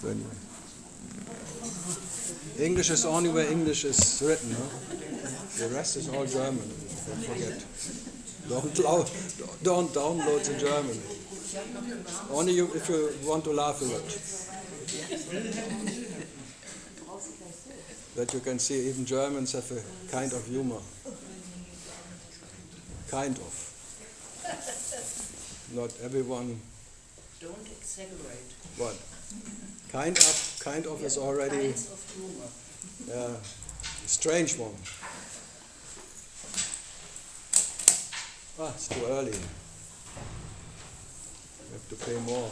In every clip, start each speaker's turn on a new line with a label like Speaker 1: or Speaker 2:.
Speaker 1: When English is only where English is written, no? The rest is all German. Don't forget. Don't download the German. Only if you want to laugh a lot. That you can see even Germans have a kind of humor. Kind of. Not everyone.
Speaker 2: Don't exaggerate.
Speaker 1: What? Kind of is already
Speaker 2: Kinds of humor.
Speaker 1: a strange one. It's too early. You have to pay more.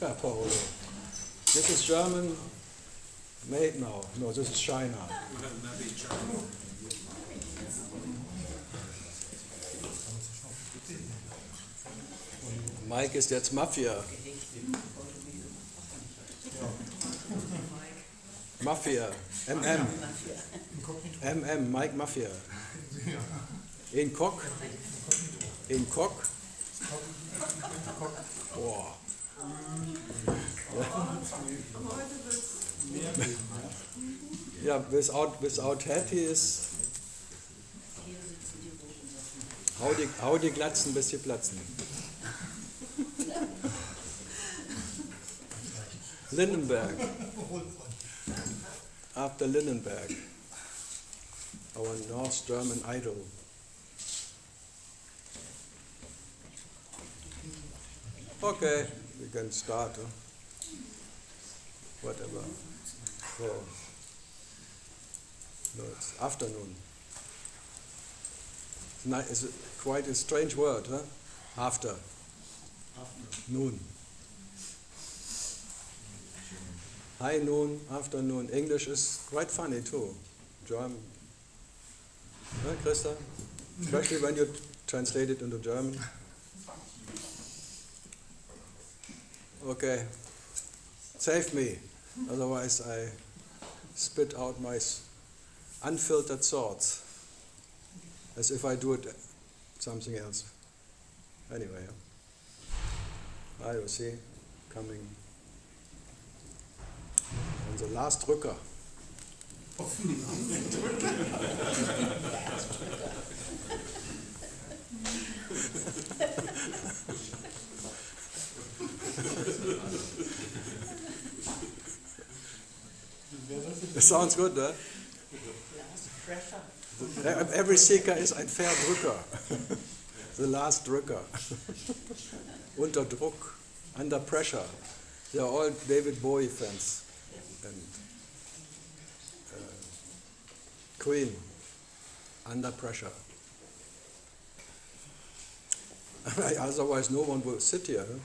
Speaker 1: Yeah, Paolo. This is German made now. No, this is China. Mike ist jetzt Mafia. Mafia. MM, Mike Mafia. In Kock. Boah. Ja, without happy ist hau die Glatzen, bis sie platzen. Lindenberg. After Lindenberg, our North German idol. Okay, we can start. Whatever. So, no, it's afternoon. It's quite a strange word, huh? After. Noon. High noon, afternoon. English is quite funny too. German. Huh, Christa? Especially when you translate it into German. Okay. Save me. Otherwise I spit out my unfiltered thoughts. As if I do it something else. Anyway. You see, coming on the last Drücker. It sounds good, huh? Every seeker is ein Verdrücker. The last Drücker. Unter Druck, under pressure. They are all David Bowie fans. And Queen, under pressure. Otherwise no one will sit here, huh?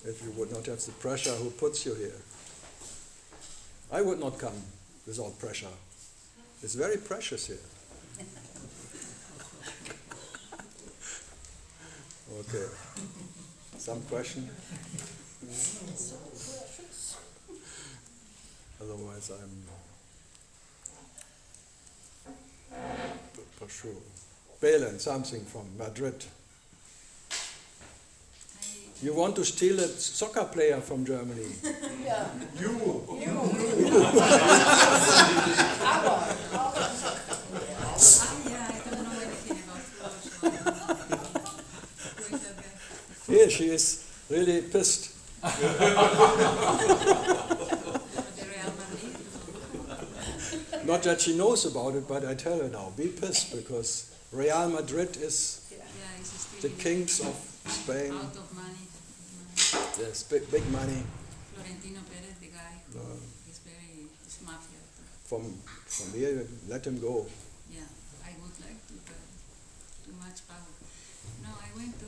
Speaker 1: If you would not have the pressure who puts you here. I would not come without pressure. It's very precious here. Okay. Some question? Otherwise I'm for sure. BERLİN, something from Madrid. You want to steal a soccer player from Germany?
Speaker 2: Yeah.
Speaker 3: You.
Speaker 1: Here she is really pissed. Not that she knows about it, but I tell her now, be pissed, because Real Madrid is the kings of Spain.
Speaker 4: Out of money.
Speaker 1: Yes, big money.
Speaker 4: Florentino Perez, the guy, he's mafia.
Speaker 1: From here, let him go.
Speaker 4: Yeah, I would like to, but too much power. No, I went to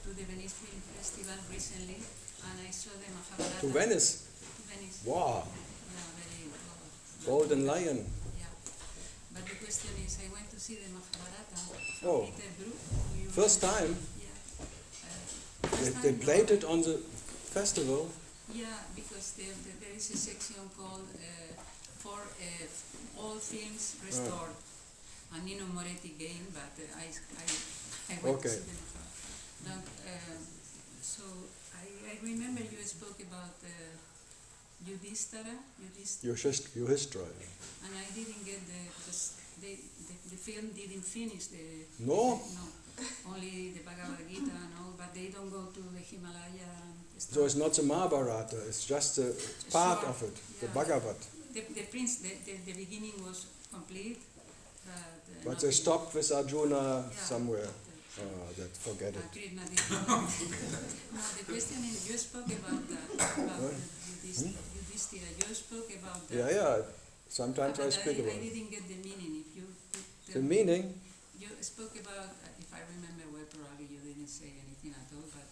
Speaker 4: the Venice Film Festival recently, and I saw the Mahabharata.
Speaker 1: To Venice?
Speaker 4: To Venice.
Speaker 1: Wow.
Speaker 4: Yeah, very
Speaker 1: Golden Lion.
Speaker 4: Yeah. But the question is, I went to see the Mahabharata from
Speaker 1: Oh.
Speaker 4: Peter Brook.
Speaker 1: First time?
Speaker 4: Yeah.
Speaker 1: They played it on the festival?
Speaker 4: Yeah, because there is a section called for all films restored. A Nino Moretti game, but I went
Speaker 1: Okay.
Speaker 4: to see them. Don't, so I remember you spoke about Yudhishthira,
Speaker 1: Your history.
Speaker 4: and I didn't get because the film didn't finish
Speaker 1: No?
Speaker 4: only the Bhagavad Gita and all, but they don't go to the Himalaya and stuff.
Speaker 1: So it's not the Mahabharata, it's just a part
Speaker 4: Sure,
Speaker 1: of it, the
Speaker 4: yeah.
Speaker 1: Bhagavad.
Speaker 4: The beginning was complete, but
Speaker 1: But
Speaker 4: not
Speaker 1: they
Speaker 4: the-
Speaker 1: stopped with Arjuna
Speaker 4: Yeah.
Speaker 1: somewhere. Forget it.
Speaker 4: Krishna didn't. No, the question is, you spoke about that, about Yudhishthira. You spoke about that.
Speaker 1: Yeah. Sometimes I
Speaker 4: But
Speaker 1: speak about
Speaker 4: I
Speaker 1: it.
Speaker 4: didn't get the meaning. If you could
Speaker 1: The
Speaker 4: tell me.
Speaker 1: meaning,
Speaker 4: You spoke about, if I remember well, probably you didn't say anything at all, but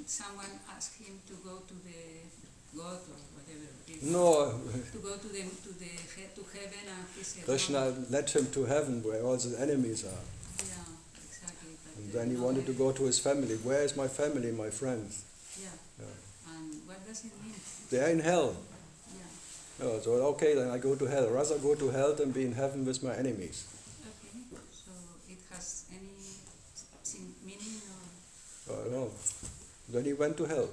Speaker 4: someone asked him to go to the God or whatever.
Speaker 1: no,
Speaker 4: To go to heaven, and he said,
Speaker 1: Krishna
Speaker 4: no.
Speaker 1: led him to heaven where all the enemies are.
Speaker 4: Yeah, exactly. But,
Speaker 1: And then he
Speaker 4: no,
Speaker 1: wanted to go to his family. Where is my family, my friends?
Speaker 4: Yeah.
Speaker 1: Yeah.
Speaker 4: And what does it mean?
Speaker 1: They are in hell.
Speaker 4: Yeah.
Speaker 1: Oh, so okay, then I go to hell. Rather go to hell than be in heaven with my enemies.
Speaker 4: Okay. So it has any meaning or?
Speaker 1: No. Then he went to hell.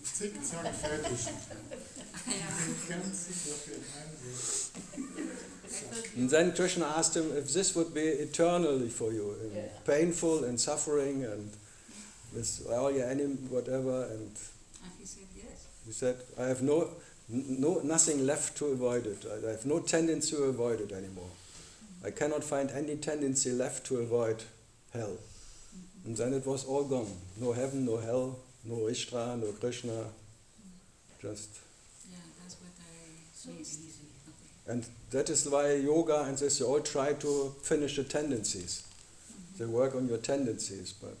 Speaker 3: Zickzack fertig.
Speaker 4: Yeah.
Speaker 3: Ganz dafür in einem
Speaker 4: I thought
Speaker 1: And then Krishna asked him if this would be eternally for you,
Speaker 2: Yeah.
Speaker 1: painful and suffering and with all your enemy, whatever. And
Speaker 4: And he said yes.
Speaker 1: he said, I have nothing left to avoid it. I have no tendency to avoid it anymore. I cannot find any tendency left to avoid hell. And then it was all gone. No heaven, no hell, no Ishra, no Krishna. Just.
Speaker 4: Yeah, that's what I missed. Okay.
Speaker 1: And that is why yoga and this, you all try to finish the tendencies. They work on your tendencies, but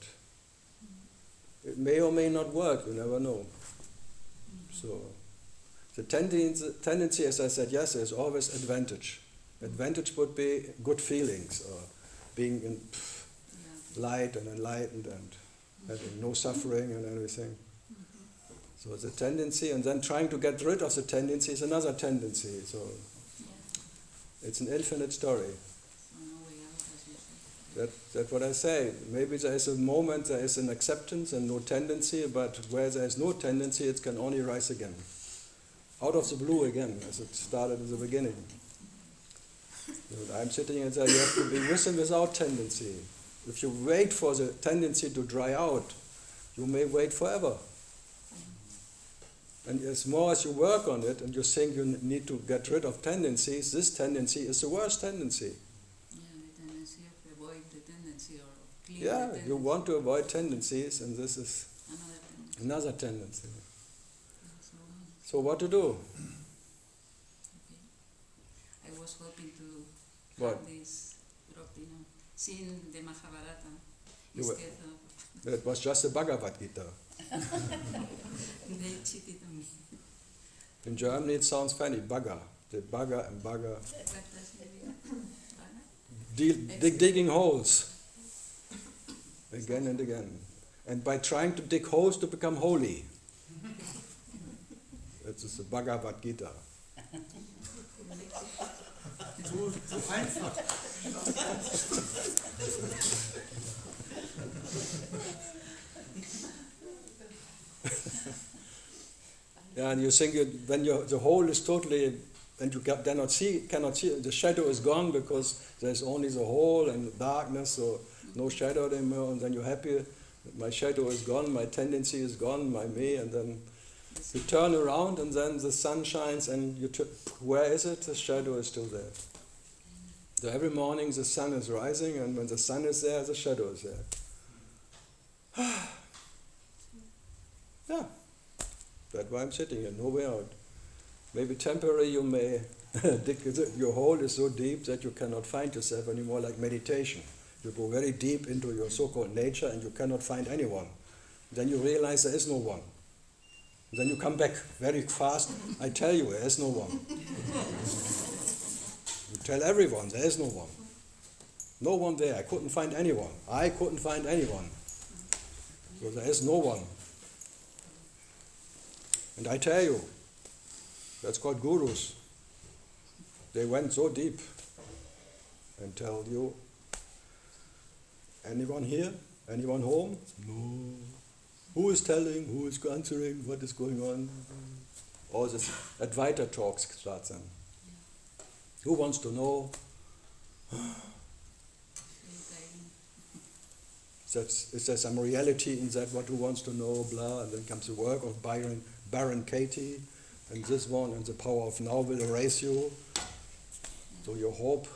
Speaker 1: it may or may not work, you never know. So, the tendency, as I said yesterday, is always advantage. Advantage would be good feelings, or being in
Speaker 4: Yeah.
Speaker 1: light and enlightened and having no suffering and everything. So the tendency, and then trying to get rid of the tendency is another tendency. So
Speaker 4: Yeah.
Speaker 1: it's an infinite story.
Speaker 4: So no way out, as you said.
Speaker 1: That's what I say. Maybe there is a moment, there is an acceptance and no tendency, but where there is no tendency, it can only rise again. Out of the blue again, as it started in the beginning. So I'm sitting and say, you have to be with and without tendency. If you wait for the tendency to dry out, you may wait forever. And as more as you work on it and you think you need to get rid of tendencies, this tendency is the worst tendency.
Speaker 4: Yeah, the tendency of avoid the tendency or clean the
Speaker 1: Yeah,
Speaker 4: tendency.
Speaker 1: you want to avoid tendencies, and this is
Speaker 4: Another tendency.
Speaker 1: another tendency.
Speaker 4: So,
Speaker 1: So what to do?
Speaker 4: okay. I was hoping to
Speaker 1: What?
Speaker 4: have this drop, seeing the Mahabharata
Speaker 1: You were-
Speaker 4: instead of
Speaker 1: It was just the Bhagavad Gita.
Speaker 4: they cheated on me.
Speaker 1: In Germany it sounds funny, Bagger. The Bagger and Bagger.
Speaker 4: What does it mean?
Speaker 1: Digging holes. Again and again. And by trying to dig holes to become holy. That is the Bhagavad Gita.
Speaker 3: So einfach.
Speaker 1: Yeah, and you think when the hole is totally, and you cannot see, the shadow is gone because there's only the hole and darkness, so no shadow anymore, and then you're happy, my shadow is gone, my tendency is gone, my me, and then you turn around and then the sun shines and where is it? The shadow is still there. So every morning the sun is rising, and when the sun is there, the shadow is there. Yeah. That's why I'm sitting here, no way out. Maybe temporarily you may dig, your hole is so deep that you cannot find yourself anymore, like meditation. You go very deep into your so-called nature and you cannot find anyone. Then you realize there is no one. Then you come back very fast. I tell you, there is no one. You tell everyone, there is no one. No one there. I couldn't find anyone. I couldn't find anyone. So there is no one. And I tell you, that's called gurus. They went so deep and tell you, anyone here? Anyone home? No. Who is telling? Who is answering? What is going on? All this Advaita talks starts then. Who wants to know? Is there some reality in that? What who wants to know? Blah. And then comes the work of Baron Katie, and this one, and the power of now will erase you. So you hope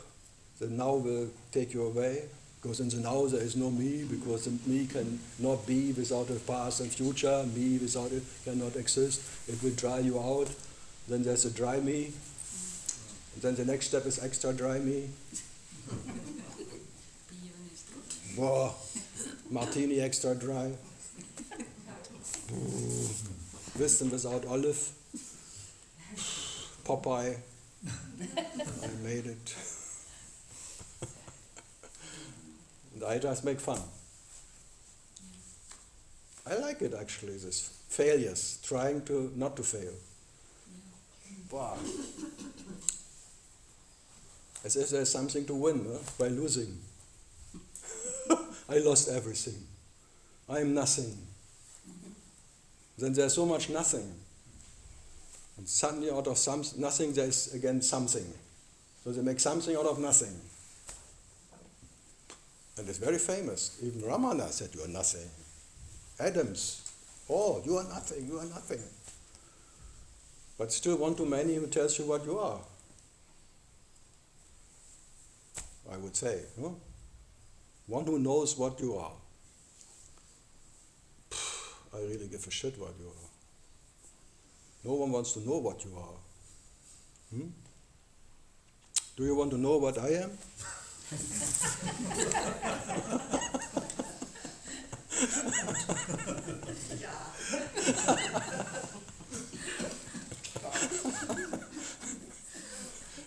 Speaker 1: the now will take you away. Because in the now there is no me, because the me can not be without a past and future. Me without it cannot exist. It will dry you out. Then there's a dry me. And then the next step is extra dry me. Whoa. Martini extra dry. Wisdom without olive. Popeye. I made it. And I just make fun. I like it actually, this failures, trying to not to fail. Wow. As if there's something to win by losing. I lost everything. I am nothing. Then there's so much nothing. And suddenly out of nothing there's again something. So they make something out of nothing. And it's very famous. Even Ramana said, you are nothing. Adams, oh, you are nothing, you are nothing. But still one too many who tells you what you are. I would say, no? One who knows what you are. I really give a shit what you are. No one wants to know what you are. Do you want to know what I am?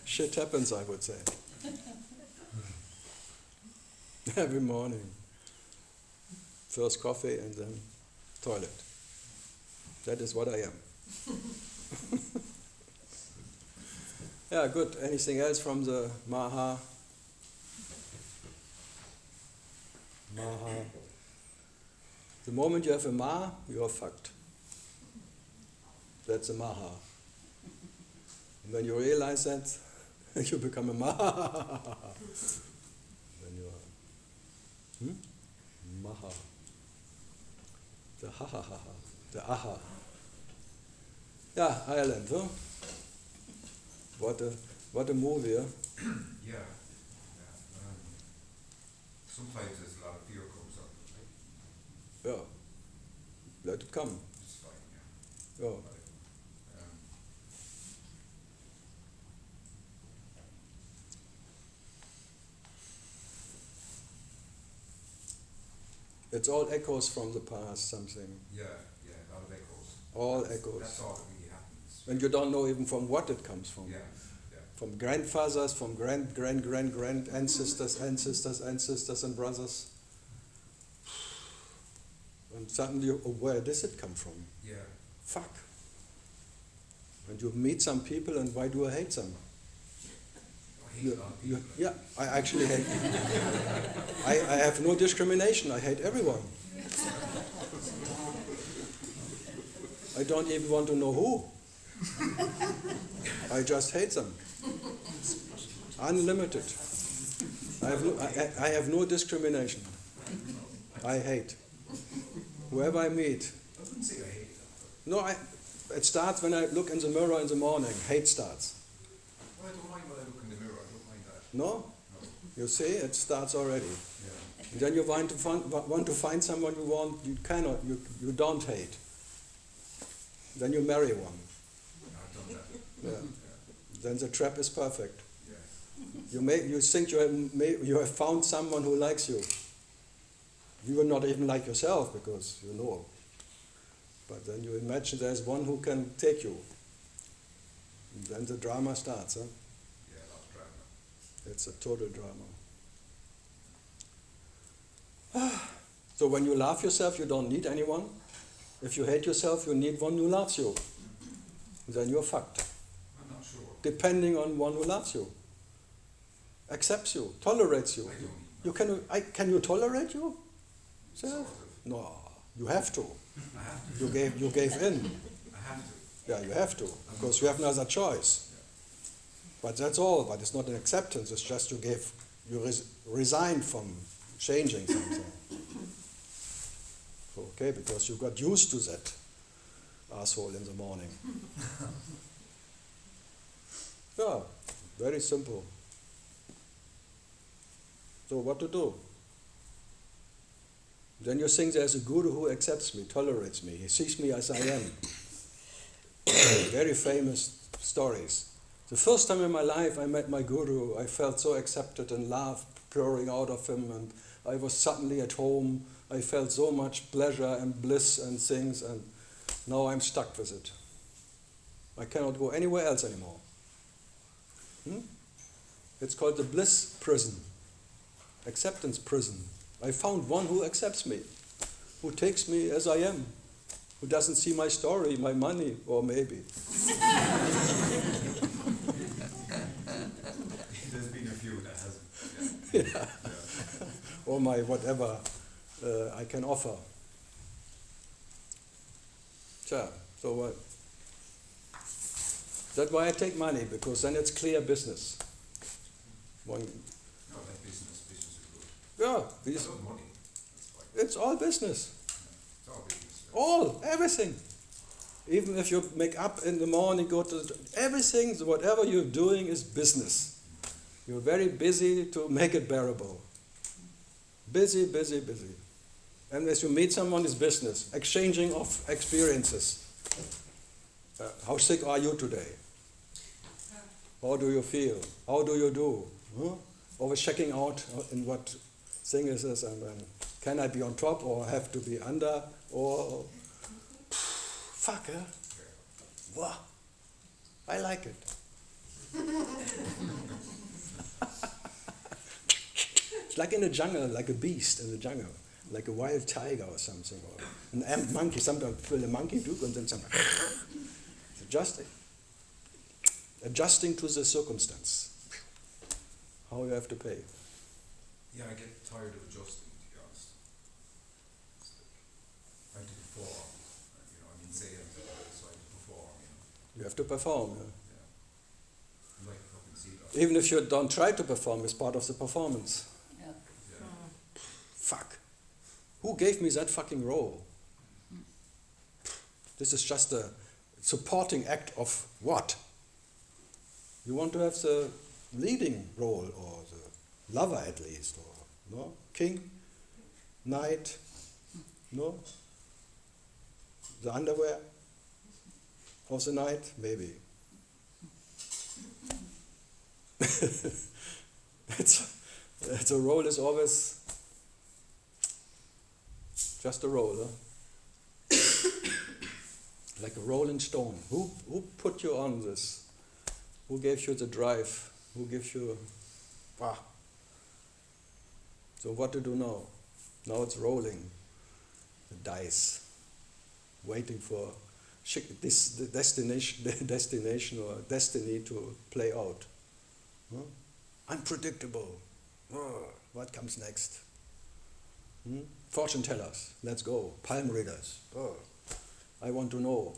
Speaker 1: Shit happens, I would say. Every morning. First coffee and then toilet. That is what I am. Yeah, good. Anything else from the Maha? The moment you have a Ma, you are fucked. That's a Maha. And when you realize that, you become a Maha. Then you are Maha. The ha-ha-ha-ha. The aha. Yeah, Ireland, huh? What a movie, huh?
Speaker 5: Yeah. Some places a lot of fear comes up. Right?
Speaker 1: Yeah. Let it come.
Speaker 5: It's fine,
Speaker 1: Yeah.
Speaker 5: um,
Speaker 1: It's all echoes from the past, something.
Speaker 5: yeah, a lot of echoes.
Speaker 1: All
Speaker 5: That's
Speaker 1: echoes.
Speaker 5: all that really happens.
Speaker 1: And you don't know even from what it comes from.
Speaker 5: Yeah.
Speaker 1: From grandfathers, from grand ancestors and brothers. And suddenly, where does it come from?
Speaker 5: Yeah.
Speaker 1: Fuck. And you meet some people, and why do I hate them?
Speaker 5: I hate a lot of people.
Speaker 1: Yeah, I actually hate. I have no discrimination. I hate everyone. I don't even want to know who. I just hate them. Unlimited. I have no discrimination. I hate. Whoever I meet.
Speaker 5: I wouldn't say I hate them.
Speaker 1: No, it starts when I look in the mirror in the morning. Hate starts.
Speaker 5: Well, I don't mind when I look in the mirror. I don't mind that.
Speaker 1: No?
Speaker 5: No.
Speaker 1: You see, it starts already.
Speaker 5: Yeah.
Speaker 1: And then you want to find someone you don't hate. Then you marry one.
Speaker 5: I've done that.
Speaker 1: Yeah. Then the trap is perfect.
Speaker 5: Yeah.
Speaker 1: You think you have found someone who likes you. You will not even like yourself because you know. But then you imagine there's one who can take you. And then the drama starts. Huh?
Speaker 5: Yeah, a lot of drama.
Speaker 1: It's a total drama. So when you love yourself, you don't need anyone. If you hate yourself, you need one who loves you. Then you're fucked.
Speaker 5: I'm not sure.
Speaker 1: depending on one who loves you, accepts you, tolerates you. Can you tolerate you? No, you have to.
Speaker 5: I have to.
Speaker 1: You gave in.
Speaker 5: I have to.
Speaker 1: Yeah, you have to, because you have no other choice. But that's all. But it's not an acceptance. It's just you resigned from changing something. Okay, because you got used to that asshole in the morning. Yeah, very simple. So what to do? Then you think there's a guru who accepts me, tolerates me, he sees me as I am. Very famous stories. The first time in my life I met my guru, I felt so accepted and love pouring out of him, and I was suddenly at home. I felt so much pleasure and bliss and things, and now I'm stuck with it. I cannot go anywhere else anymore. It's called the bliss prison, acceptance prison. I found one who accepts me, who takes me as I am, who doesn't see my story, my money, or maybe.
Speaker 5: There's been a few that hasn't.
Speaker 1: Yeah. Or my whatever I can offer. So what? That's why I take money, because then it's clear business.
Speaker 5: No, like business is good.
Speaker 1: Yeah,
Speaker 5: I love money. That's fine.
Speaker 1: it's all business.
Speaker 5: It's all business.
Speaker 1: All, everything. Even if you make up in the morning, go to everything, whatever you're doing is business. You're very busy to make it bearable. Busy, busy, busy. And as you meet someone, it's business. Exchanging of experiences. How sick are you today? How do you feel? How do you do? Always checking out in what thing is this, and then can I be on top or have to be under, or fuck, eh? Wow, I like it. It's like in the jungle, like a beast in the jungle, like a wild tiger or something, or an monkey. Sometimes the monkey do, and then some. Adjusting to the circumstance. How you have to pay.
Speaker 5: Yeah, I get tired of adjusting, to be honest. It's like, I have to perform. I'm insane, so I have to perform,
Speaker 1: You have to perform.
Speaker 5: Yeah. I'm like a fucking seagull.
Speaker 1: Even if you don't try to perform, it's part of the performance.
Speaker 2: Yeah.
Speaker 5: Yeah.
Speaker 1: Fuck. Who gave me that fucking role? This is just a supporting act of what? You want to have the leading role, or the lover at least, or no? King? Knight? No? The underwear of the night? Maybe. The role is always just a role, huh? Like a rolling stone. Who put you on this? Who gave you the drive? Who gives you... So what to do now? Now it's rolling. The dice. Waiting for this destination or destiny to play out. Huh? Unpredictable. What comes next? Fortune tellers. Let's go. Palm readers. I want to know.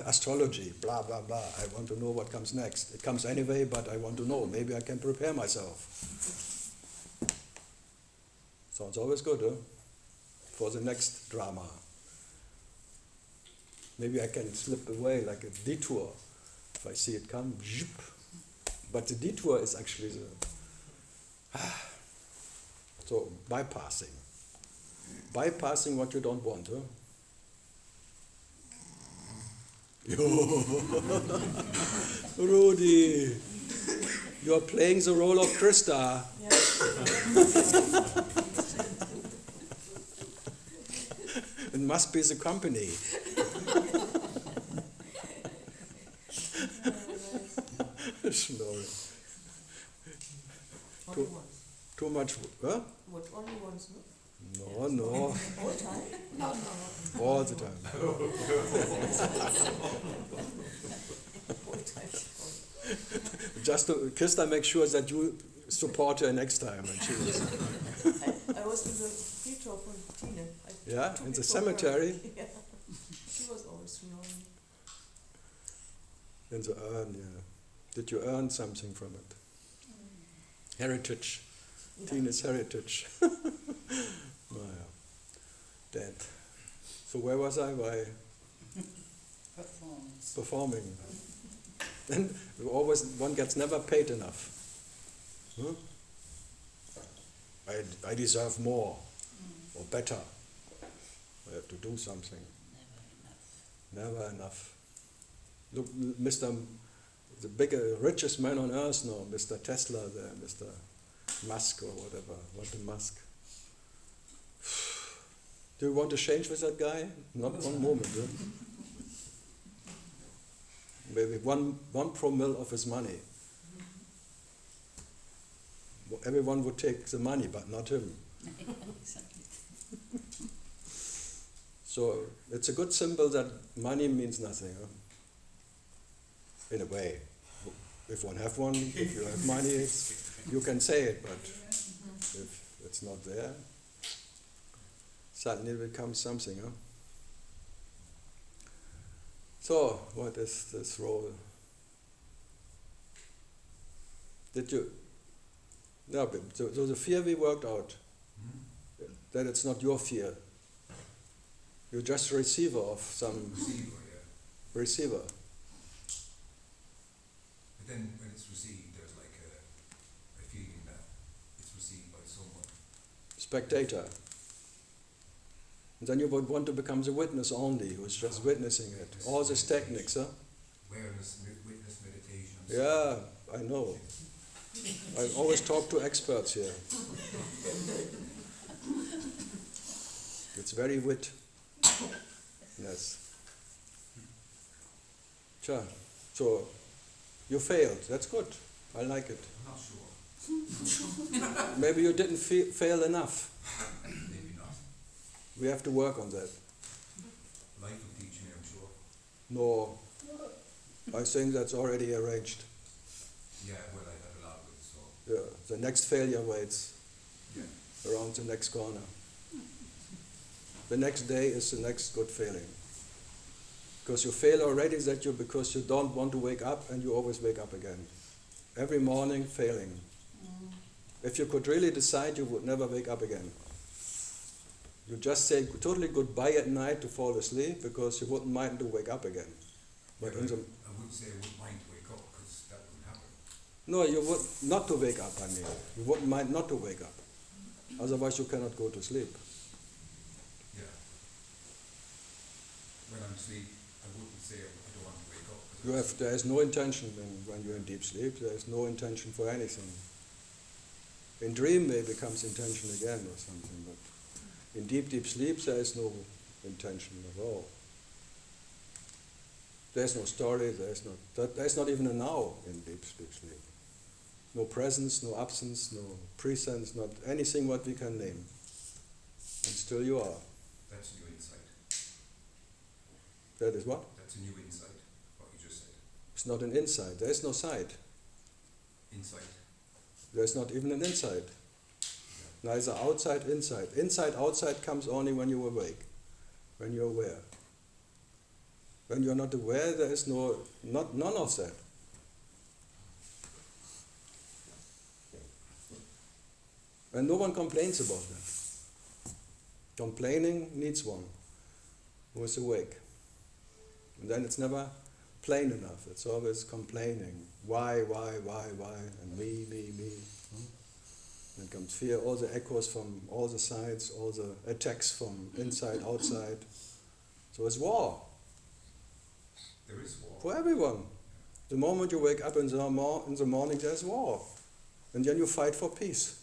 Speaker 1: Astrology, blah, blah, blah. I want to know what comes next. It comes anyway, but I want to know. Maybe I can prepare myself. Sounds always good, huh? For the next drama. Maybe I can slip away like a detour. If I see it come, zip. But the detour is actually the... So, bypassing. Bypassing what you don't want, huh? Rudy, you are playing the role of Krista. It must be the company. Snoring. Too much, huh?
Speaker 6: What only once, no?
Speaker 1: No.
Speaker 6: All time? No.
Speaker 1: All the time.
Speaker 6: All time.
Speaker 1: just to, Krista makes sure that you support her next time. And she was,
Speaker 6: I was in the friedhof von Tine. I
Speaker 1: yeah,
Speaker 6: took
Speaker 1: in
Speaker 6: it
Speaker 1: the
Speaker 6: from her.
Speaker 1: cemetery,
Speaker 6: Yeah. She was always snoring.
Speaker 1: in the urn, yeah. Did you earn something from it? Heritage.
Speaker 6: Yeah.
Speaker 1: Tina's heritage. Oh, yeah. Dead. So where was I? By
Speaker 2: Performance.
Speaker 1: performing. Then one gets never paid enough. Huh? I deserve more or better. I have to do something. Never enough. Look, the bigger, richest man on earth now, Mr. Tesla there, Mr. Musk or whatever. What a Musk. Do you want to change with that guy? Not one moment. Huh? Maybe one promille of his money. Everyone would take the money, but not him.
Speaker 2: Exactly.
Speaker 1: So it's a good symbol that money means nothing, huh? In a way. If one have one, if you have money, you can say it, but if it's not there, suddenly it becomes something, huh? So, what is this role? Did you? No, but so the fear we worked out, that it's not your fear. You're just a receiver of some
Speaker 5: Receiver, yeah.
Speaker 1: receiver.
Speaker 5: But then when it's received, there's like a feeling that it's received by someone.
Speaker 1: Spectator. And then you would want to become the witness only, who's just witnessing it. All these techniques, huh?
Speaker 5: Awareness, witness, meditation.
Speaker 1: Yeah, I know. I always talk to experts here. It's very wit. Yes. Sure. So, you failed. That's good. I like it.
Speaker 5: I'm not sure.
Speaker 1: Maybe you didn't fail enough.
Speaker 5: Maybe not.
Speaker 1: We have to work on that.
Speaker 5: Life will teach me, I'm sure.
Speaker 1: No, I think that's already arranged.
Speaker 5: Yeah, well, I have a lot of it, so.
Speaker 1: Yeah, the next failure waits
Speaker 5: Yeah.
Speaker 1: around the next corner. The next day is the next good feeling. Because you fail already because you don't want to wake up and you always wake up again. Every morning failing. If you could really decide, you would never wake up again. You just say totally goodbye at night to fall asleep because you wouldn't mind to wake up again. But
Speaker 5: Yeah,
Speaker 1: in the,
Speaker 5: I wouldn't say I wouldn't mind to wake up, because that wouldn't happen.
Speaker 1: no, you would not to wake up, I mean. You wouldn't mind not to wake up. Otherwise you cannot go to sleep.
Speaker 5: Yeah. When I'm asleep, I wouldn't say I don't want to wake up. 'Cause
Speaker 1: There is no intention when you're in deep sleep. There is no intention for anything. In dream there becomes intention again or something, but in deep, deep sleep there is no intention at all. There's no story, there's not even a now in deep, deep sleep. No presence, no absence, no presence, not anything what we can name. And still you are.
Speaker 5: That's a new insight.
Speaker 1: That is what?
Speaker 5: That's a new insight, what you just said.
Speaker 1: It's not an inside. There is no side.
Speaker 5: Insight.
Speaker 1: There's not even an inside. Neither outside, inside. Inside, outside comes only when you awake, when you're aware. When you're not aware, there is none of that. And no one complains about that. Complaining needs one who is awake. And then it's never plain enough. It's always complaining. Why, and me. Then comes fear, all the echoes from all the sides, all the attacks from inside, outside. So it's war
Speaker 5: There is war.
Speaker 1: for everyone. The moment you wake up in the morning, there's war. And then you fight for peace.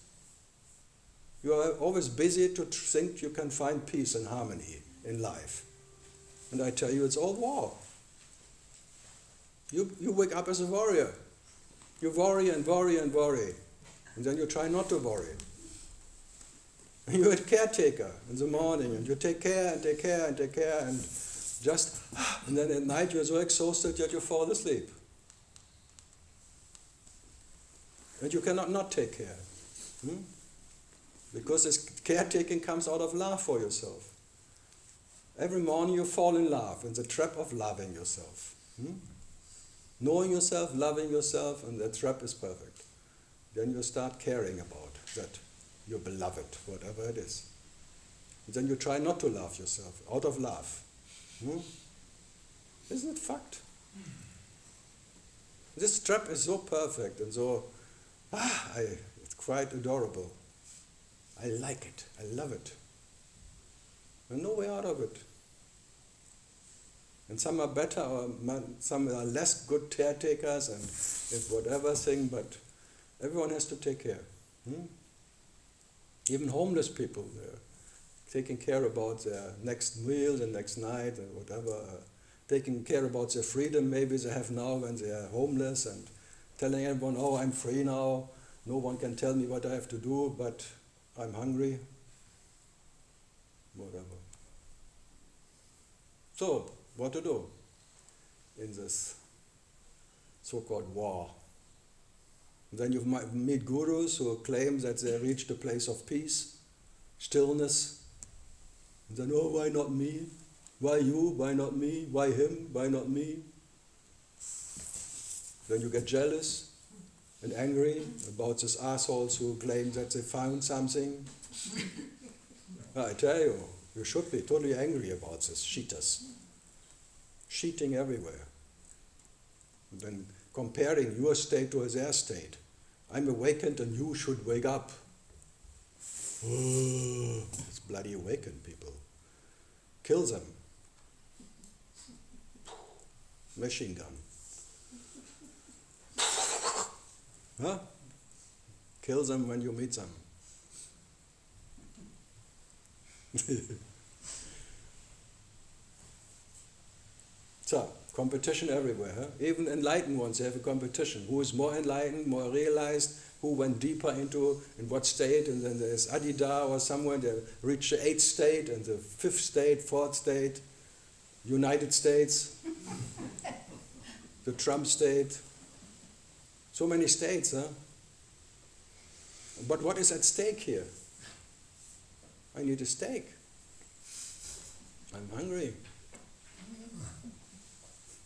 Speaker 1: You are always busy to think you can find peace and harmony in life. And I tell you, it's all war. You wake up as a warrior. You worry and worry and worry. And then you try not to worry. And you're a caretaker in the morning, and you take care and take care and take care, and and then at night you're so exhausted that you fall asleep. And you cannot not take care. Because this caretaking comes out of love for yourself. Every morning you fall in love, in the trap of loving yourself. Knowing yourself, loving yourself, and that trap is perfect. Then you start caring about that, your beloved, whatever it is. And then you try not to love yourself, out of love. Isn't it fact? This trap is so perfect and so, it's quite adorable. I like it, I love it. And no way out of it. And some are better, or some are less good caretakers and whatever thing, but everyone has to take care. Even homeless people, they're taking care about their next meal, the next night, and whatever. Taking care about their freedom maybe they have now when they are homeless, and telling everyone, oh, I'm free now, no one can tell me what I have to do, but I'm hungry. Whatever. So, what to do in this so-called war? And then you might meet gurus who claim that they reached a place of peace, stillness. And then, oh, why not me? Why you? Why not me? Why him? Why not me? Then you get jealous and angry about these assholes who claim that they found something. I tell you, you should be totally angry about this cheaters. Cheating everywhere. And then comparing your state to their state. I'm awakened and you should wake up. It's bloody awakened people. Kill them. Machine gun. Huh? Kill them when you meet them. So, competition everywhere. Huh? Even enlightened ones have a competition. Who is more enlightened, more realized, who went deeper into, in what state, and then there's Adida or somewhere, they reach the 8th state, and the 5th state, 4th state, United States, the Trump state. So many states, huh? But what is at stake here? I need a steak. I'm hungry.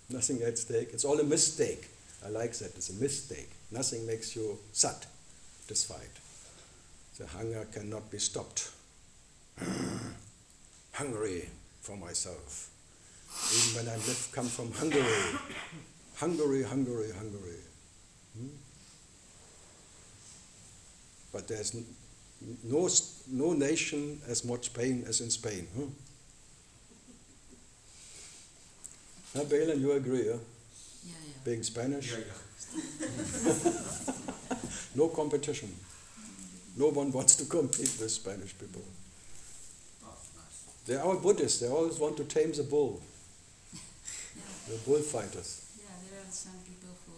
Speaker 1: Nothing at stake. It's all a mistake. I like that. It's a mistake. Nothing makes you satisfied. The hunger cannot be stopped. Hungry for myself. Even when I come from Hungary. Hungary, Hungary, Hungary. But there's no nation as much pain as in Spain. Huh, Belen, you agree, huh?
Speaker 4: Yeah.
Speaker 1: Being Spanish?
Speaker 5: Yeah.
Speaker 1: No competition. No one wants to compete with Spanish people.
Speaker 5: Oh, nice.
Speaker 1: They're all Buddhists. They always want to tame the bull.
Speaker 4: Yeah.
Speaker 1: They're bullfighters.
Speaker 4: Yeah, there are some people who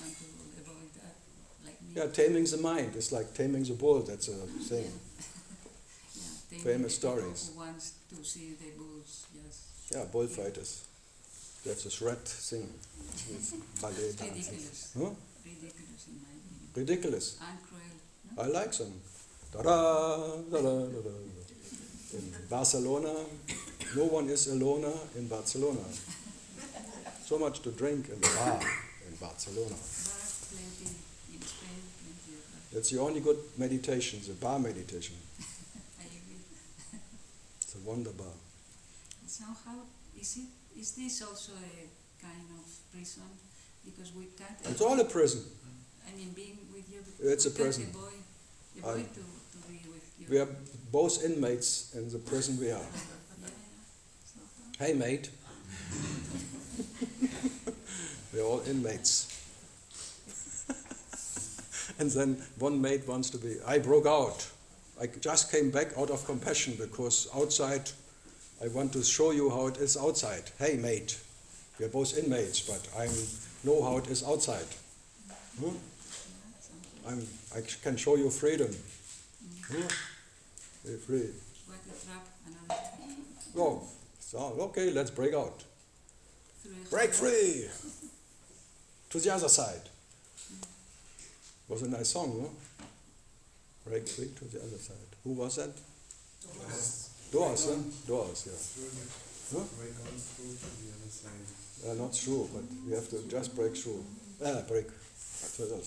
Speaker 4: want to avoid that, like me.
Speaker 1: Yeah, taming the mind. It's like taming the bull. That's a thing.
Speaker 4: Yeah, they
Speaker 1: Famous
Speaker 4: the people
Speaker 1: stories.
Speaker 4: who wants to see the bulls, yes.
Speaker 1: Yeah, bullfighters. That's a threat thing with ballet
Speaker 4: It's
Speaker 1: dancing.
Speaker 4: ridiculous.
Speaker 1: Huh?
Speaker 4: Ridiculous in my opinion.
Speaker 1: Ridiculous.
Speaker 4: And cruel. No?
Speaker 1: I like them. Da-da, da-da, da-da. In Barcelona, no one is alone in Barcelona. So much to drink in the bar in Barcelona.
Speaker 4: Bars, plenty in Spain, plenty of bars.
Speaker 1: That's the only good meditation, the bar meditation.
Speaker 4: I agree.
Speaker 1: It's a wonder bar.
Speaker 4: Somehow, is this also a kind of prison? Because we can't.
Speaker 1: It's all a prison.
Speaker 4: I mean, being with you.
Speaker 1: It's a
Speaker 4: we can't
Speaker 1: prison.
Speaker 4: The boy to be with you.
Speaker 1: We are both inmates in the prison we are.
Speaker 4: Yeah. Somehow.
Speaker 1: Hey, mate. We're all inmates. And then one mate wants to be, I broke out. I just came back out of compassion because outside, I want to show you how it is outside. Hey, mate. We are both inmates, but I know how it is outside.
Speaker 4: Yeah, somehow.
Speaker 1: I can show you freedom. Very free.
Speaker 4: What a trap, another trap.
Speaker 1: Oh, so, okay, let's break out.
Speaker 4: Through a
Speaker 1: Break free! To the other side. Was a nice song, no? Break free to the other side. Who was that? Doors, huh? Doors, yeah. Huh?
Speaker 3: Break on through to the other side.
Speaker 1: Not through, but you have to just break through. Break. Whatever.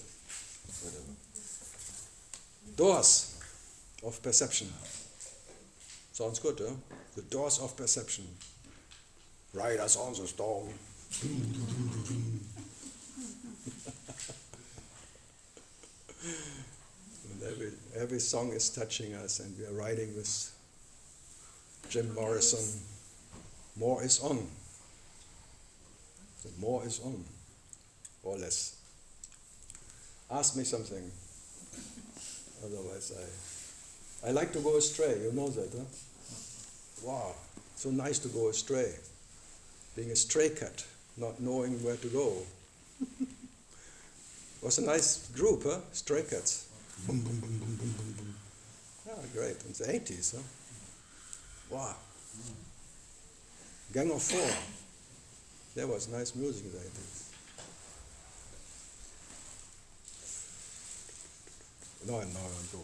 Speaker 1: Doors of perception. Sounds good, huh? The doors of perception. Riders on the storm. And every song is touching us, and we are riding with Jim Morrison. More is on. The more is on, or less. Ask me something. Otherwise, I like to go astray. You know that, huh? Wow, so nice to go astray. Being a stray cat, not knowing where to go. Was a nice group, huh? Stray Cats. Boom, boom, boom, boom, boom, boom, boom. Yeah, great. In the 80s, huh? Wow. Gang of Four. There was nice music in the 80s. No, I'm go.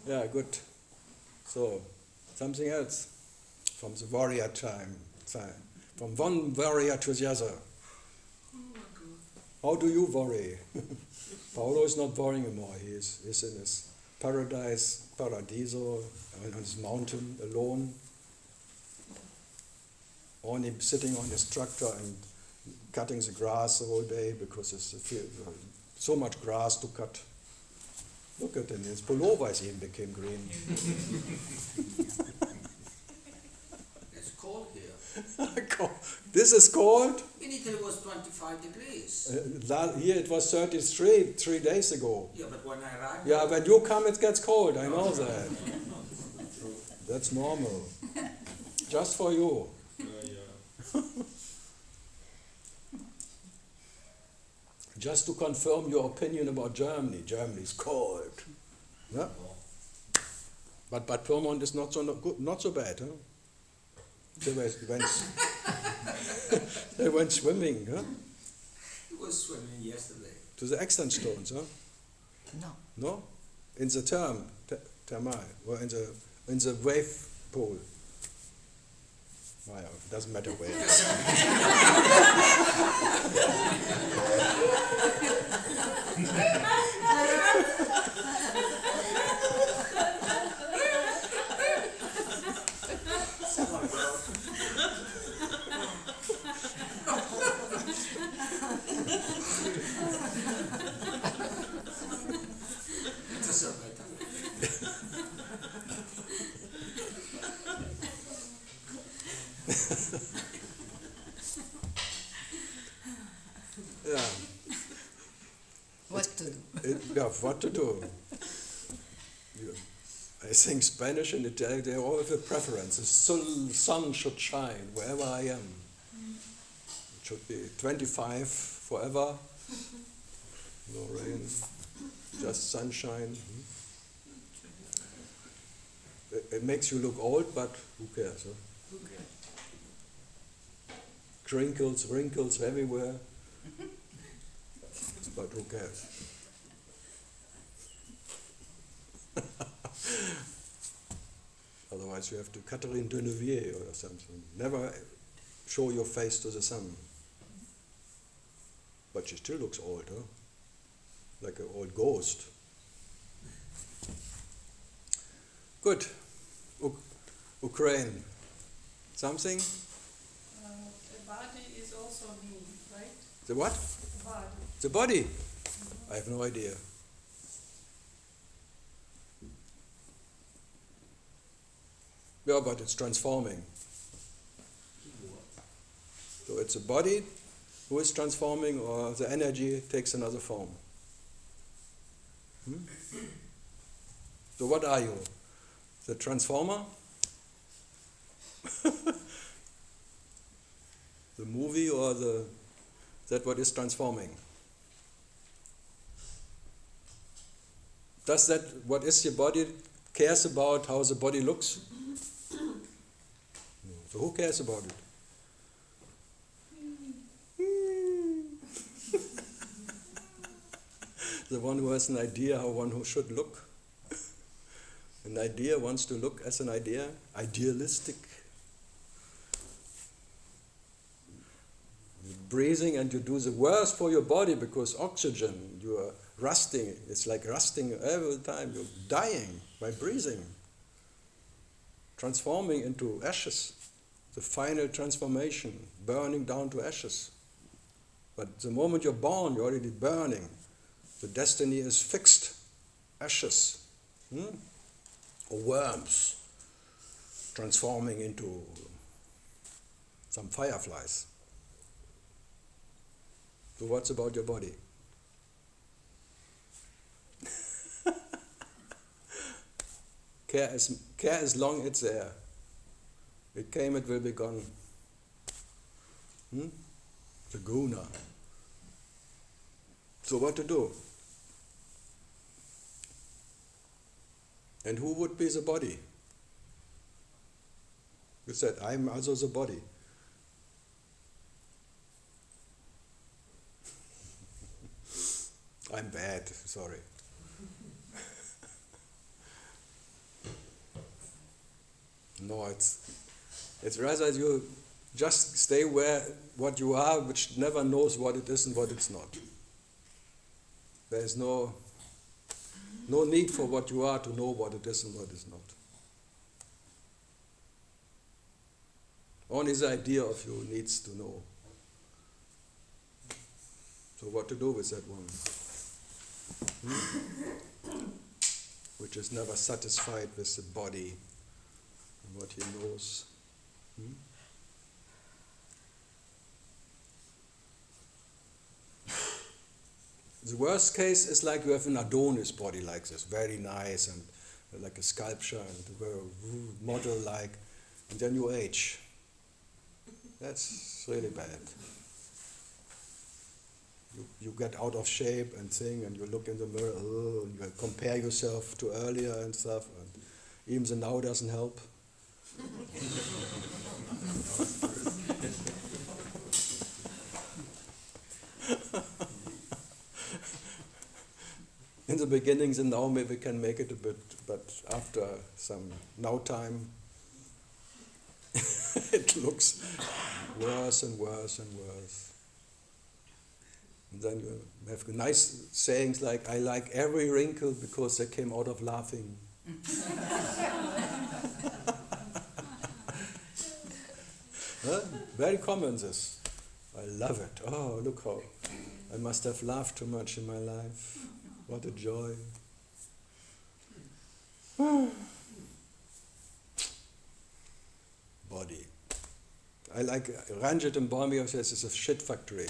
Speaker 1: Yeah, good. So, something else from the warrior time. From one warrior to the other. How do you worry? Paulo is not worrying anymore. He's in his paradiso, on his mountain, alone, only sitting on his tractor and cutting the grass the whole day because there's so much grass to cut. Look at him, his pullover even became green.
Speaker 7: It's cold here.
Speaker 1: This is cold?
Speaker 7: In Italy it was 25 degrees.
Speaker 1: Here it was 33 3 days ago.
Speaker 7: Yeah, but when I arrived...
Speaker 1: Yeah, when you come it gets cold, I know that. That's normal. Just for you. Just to confirm your opinion about Germany. Germany is cold. Yeah? But Pyrmont is not so good, not so bad, huh? They went swimming, huh?
Speaker 7: He was swimming yesterday.
Speaker 1: To the extant stones, huh?
Speaker 2: No.
Speaker 1: No? In the thermal, or in the wave pool. Well, it doesn't matter where. Yeah.
Speaker 2: What to do?
Speaker 1: What to do? I think Spanish and Italian, they all have a preference. The sun should shine wherever I am. It should be 25 forever. No rain, just sunshine. It makes you look old, but who cares? Huh?
Speaker 2: Who cares?
Speaker 1: Crinkles, wrinkles everywhere. But who cares? Otherwise you have to Catherine Deneuve or something. Never show your face to the sun. But she still looks old, huh? Like an old ghost. Good. Ukraine. Something?
Speaker 6: The body is also me, right?
Speaker 1: The what?
Speaker 6: The body.
Speaker 1: The body? I have no idea. Yeah, but it's transforming. So it's a body who is transforming, or the energy takes another form. So what are you? The transformer? The movie, or that what is transforming? Does that, what is your body, cares about how the body looks? No. So who cares about it? the one who has an idea how one who should look. An idea wants to look as an idea, idealistic. You're breathing and you do the worst for your body because oxygen, you are rusting. It's like rusting every time. You're dying by breathing. Transforming into ashes. The final transformation, burning down to ashes. But the moment you're born, you're already burning. The destiny is fixed. Ashes. Or worms. Transforming into some fireflies. So what's about your body? Care as long it's there. It came, it will be gone. The guna. So what to do? And who would be the body? You said, I'm also the body. I'm bad, sorry. No, it's rather you just stay where what you are, which never knows what it is and what it's not. There is no need for what you are to know what it is and what is not. Only the idea of you needs to know. So what to do with that one? Which is never satisfied with the body and what he knows. The worst case is like you have an Adonis body like this, very nice and like a sculpture and very model-like, and then you age. That's really bad. You get out of shape and thing, and you look in the mirror, and you compare yourself to earlier and stuff, and even the now doesn't help. In the beginning, the now maybe can make it a bit, but after some now time, it looks worse and worse and worse. And then you have nice sayings like, I like every wrinkle because they came out of laughing. Huh? Very common this. I love it. Oh, look how I must have laughed too much in my life. What a joy. Body. I like Ranjit and Bombay says it's a shit factory.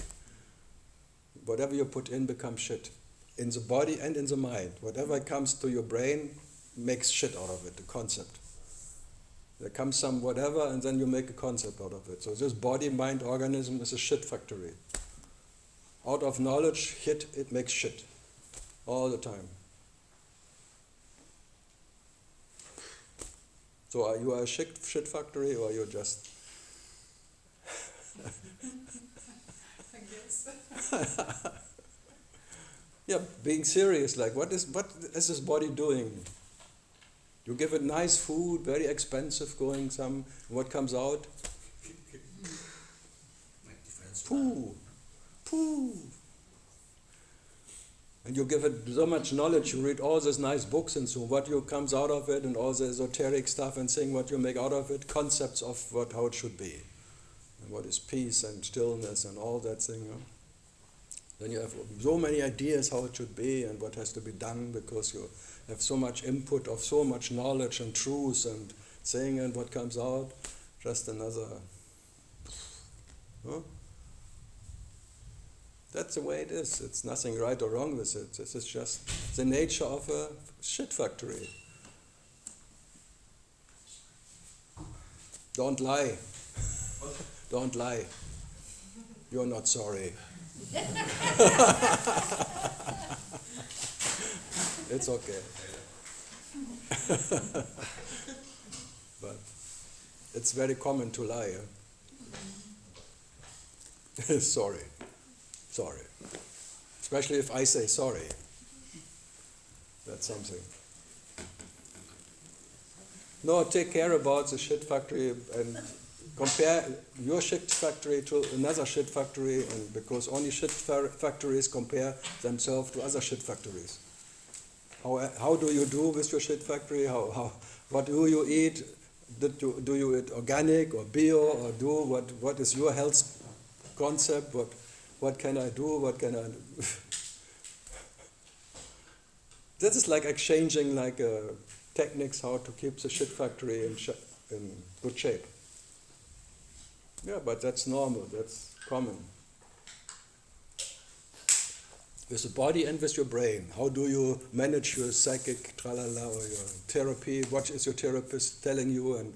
Speaker 1: Whatever you put in becomes shit. In the body and in the mind. Whatever comes to your brain makes shit out of it, the concept. There comes some whatever and then you make a concept out of it. So this body, mind, organism is a shit factory. Out of knowledge, it makes shit. All the time. So are you a shit factory or you're just...
Speaker 6: I guess.
Speaker 1: Yeah, being serious, like what is this body doing? You give it nice food, very expensive going some, what comes out? Poo. And you give it so much knowledge, you read all these nice books and so what comes out of it and all the esoteric stuff and saying what you make out of it, concepts of how it should be. And what is peace and stillness and all that thing. You know? Then you have so many ideas how it should be and what has to be done because you have so much input of so much knowledge and truth and saying and what comes out, just another... Huh? That's the way it is. It's nothing right or wrong with it. This is just the nature of a shit factory. Don't lie. Don't lie. You're not sorry. It's okay. But it's very common to lie. Sorry. Especially if I say sorry. That's something. No, take care about the shit factory and compare your shit factory to another shit factory, and because only shit factories compare themselves to other shit factories. How do you do with your shit factory? What do you eat? Do you eat organic or bio, or what is your health concept? What can I do? What can I do? This is like exchanging techniques how to keep the shit factory in good shape. Yeah, but that's normal, that's common. With the body and with your brain, how do you manage your psychic tralala or your therapy? What is your therapist telling you, and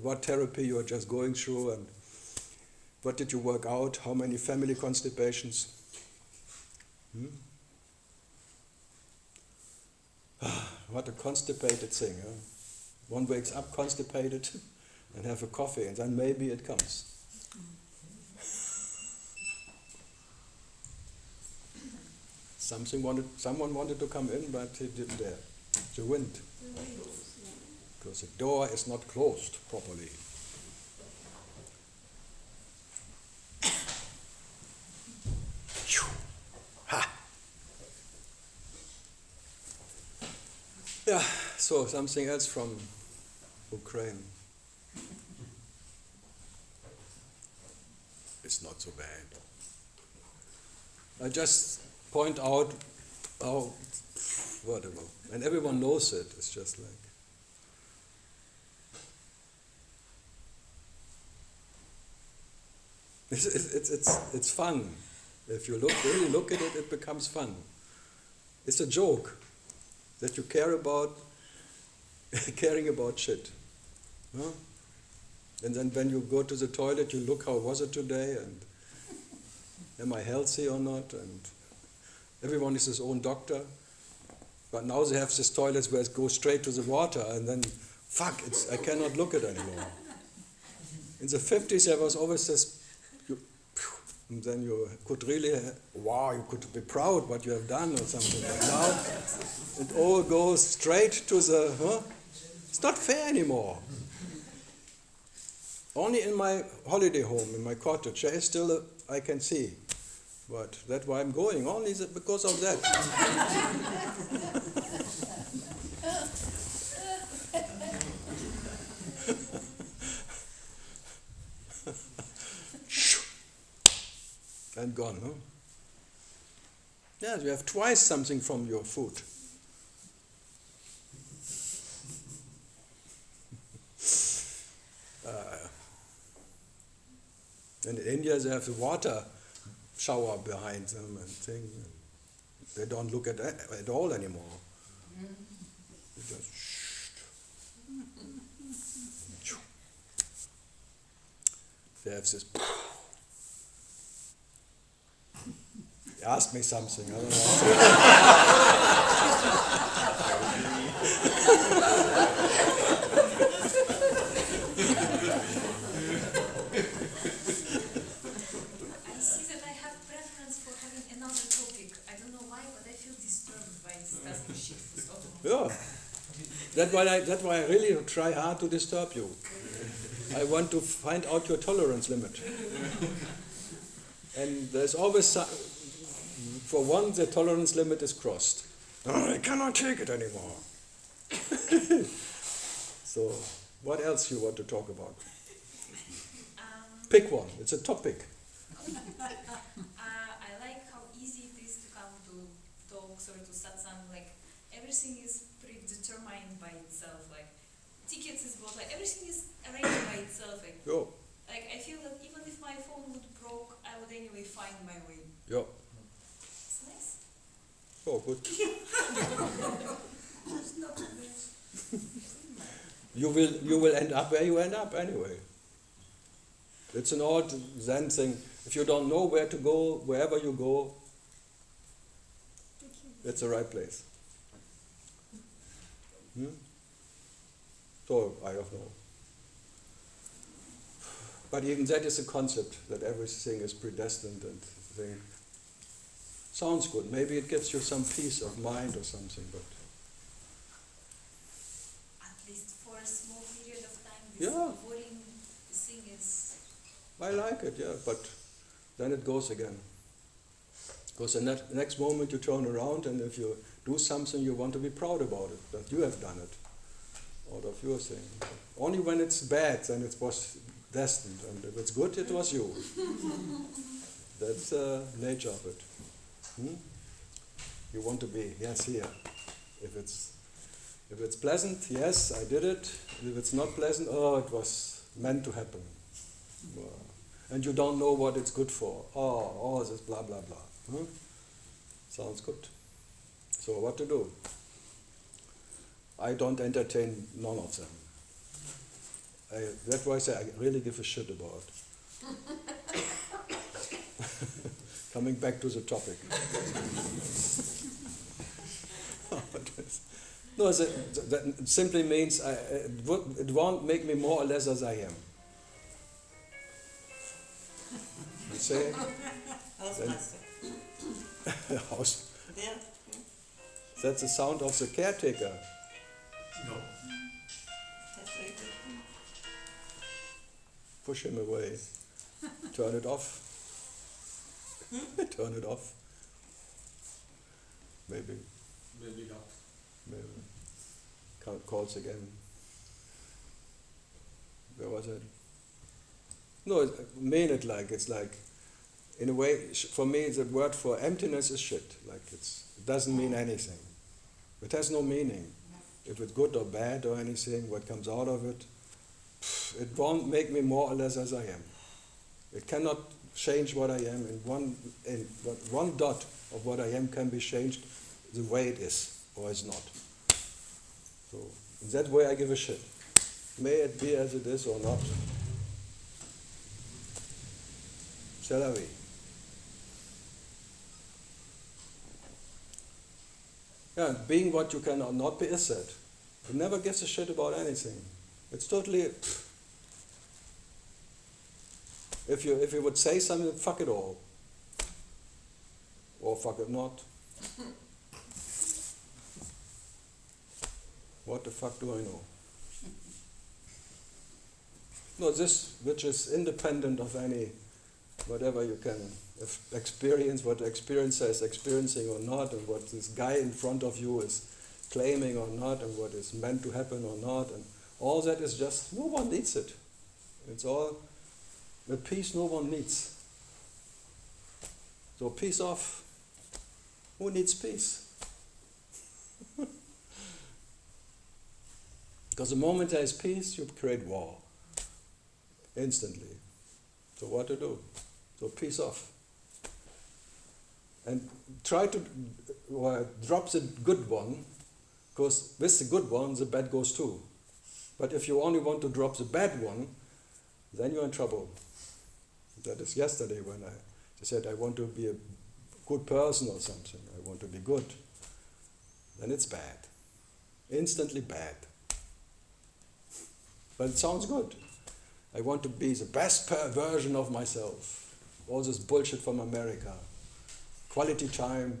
Speaker 1: what therapy you are just going through, and what did you work out? How many family constipations? What a constipated thing. Huh? One wakes up constipated and have a coffee, and then maybe it comes. Someone wanted to come in, but he didn't dare. The wind. Because the door is not closed properly. Ha! Yeah, so something else from Ukraine. It's not so bad. I just point out how, whatever, and everyone knows it. It's just like, it's fun. If you really look at it, it becomes fun. It's a joke that you care about caring about shit. Huh? And then when you go to the toilet, you look, how was it today, and am I healthy or not? And everyone is his own doctor. But now they have these toilets where it goes straight to the water, and then, fuck, I cannot look at it anymore. In the 50s, there was always this, and then you could really, wow, you could be proud what you have done or something. But now, it all goes straight to the, It's not fair anymore. Only in my holiday home, in my cottage, there is still I can see. But that's why I'm going, only because of that. And gone, huh? Yes, you have twice something from your food. And in India, they have the water shower behind them and thing. They don't look at all anymore. They just they have this. Ask me something. I don't Yeah, that's why I really try hard to disturb you. I want to find out your tolerance limit. And there's always, for one, the tolerance limit is crossed. Oh, I cannot take it anymore. So, what else you want to talk about? Pick one, it's a topic.
Speaker 8: I like how easy it is to come to talks or to satsang. Like everything is predetermined by itself. Like tickets is bought. Like everything is arranged by itself. Like, like I feel that even if my phone would broke, I would anyway find my way.
Speaker 1: Yeah.
Speaker 8: It's nice.
Speaker 1: Oh, good.
Speaker 7: It's not a mess.
Speaker 1: You will end up where you end up anyway. It's an old Zen thing. If you don't know where to go, wherever you go, it's the right place. So, I don't know. But even that is a concept, that everything is predestined and thing. Sounds good. Maybe it gives you some peace of mind or something, but
Speaker 8: This avoiding the thing is.
Speaker 1: I like it, yeah, but then it goes again. Because the next moment you turn around, and if you do something, you want to be proud about it, that you have done it out of your thing. Only when it's bad, then it was destined, and if it's good, it was you. That's the nature of it. You want to be, yes, here. If it's pleasant, yes, I did it. If it's not pleasant, oh, it was meant to happen. And you don't know what it's good for. Oh, this blah, blah, blah. Sounds good. So what to do? I don't entertain none of them. That's why I say I really give a shit about. Coming back to the topic. No, that simply means it won't make me more or less as I am. You say? House.
Speaker 6: Yeah.
Speaker 1: That's the sound of the caretaker.
Speaker 3: No.
Speaker 6: That's very good.
Speaker 1: Push him away. Turn it off. Turn it off. Maybe.
Speaker 7: Maybe not.
Speaker 1: Maybe. Calls again. Where was it? No, I mean it like, it's like, in a way, for me, the word for emptiness is shit. Like it doesn't mean anything. It has no meaning. If it's good or bad or anything, what comes out of it, it won't make me more or less as I am. It cannot change what I am. One dot of what I am can be changed the way it is or is not. So in that way I give a shit. May it be as it is or not. C'est la vie. Yeah, being what you cannot not be is that. It never gives a shit about anything. It's totally. If you would say something, fuck it all. Or fuck it not. What the fuck do I know? No, this which is independent of any, whatever you can experience, what the experiencer is experiencing or not, and what this guy in front of you is claiming or not, and what is meant to happen or not, and all that is just, no one needs it. It's all the peace no one needs. So peace off. Who needs peace? Because the moment there is peace, you create war. Instantly. So what to do? So peace off. And try to drop the good one, because with the good one, the bad goes too. But if you only want to drop the bad one, then you're in trouble. That is yesterday when I said I want to be a good person or something. I want to be good. Then it's bad. Instantly bad. But it sounds good. I want to be the best version of myself. All this bullshit from America. Quality time,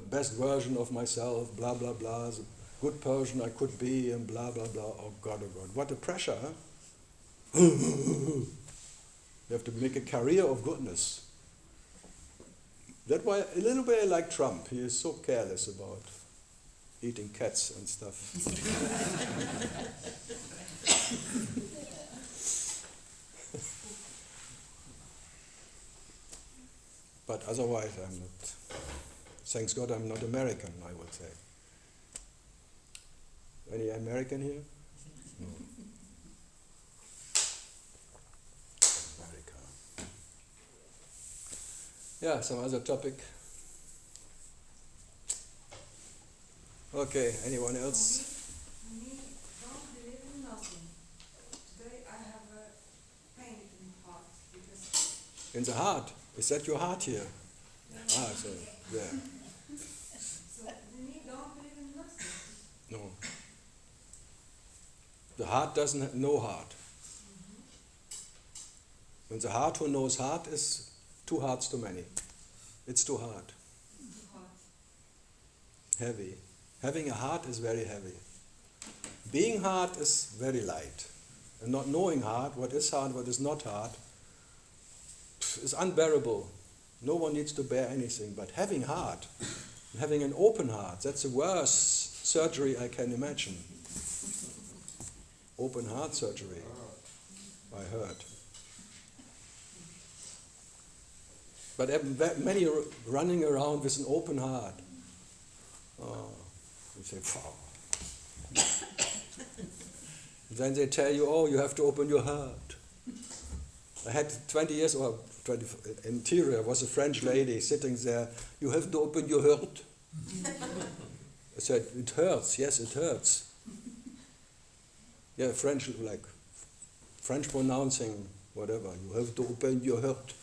Speaker 1: best version of myself, blah, blah, blah. The good person I could be, and blah, blah, blah. Oh God, what a pressure, huh? You have to make a career of goodness. That's why a little bit like Trump. He is so careless about eating cats and stuff. But otherwise, I'm not. Thanks God, I'm not American, I would say. Any American here? No. America. Yeah, some other topic. Okay, anyone else?
Speaker 9: Me, don't believe in nothing. Today I have a pain in the heart because
Speaker 1: In the heart. Is that your heart here? So, yeah.
Speaker 9: so me don't believe in nothing.
Speaker 1: No. The heart doesn't know heart. And the heart who knows heart is two hearts too many. It's too hard. Heavy. Having a heart is very heavy. Being hard is very light. And not knowing hard, what is not hard, is unbearable. No one needs to bear anything, but having heart, having an open heart, that's the worst surgery I can imagine. Open heart surgery, I heard. But many are running around with an open heart. Oh, you say, wow. Then they tell you, oh, you have to open your heart. I had 20 years, or 20, interior was a French lady sitting there, you have to open your heart. I said, it hurts, yes, it hurts. Yeah, French pronouncing, whatever, you have to open your heart.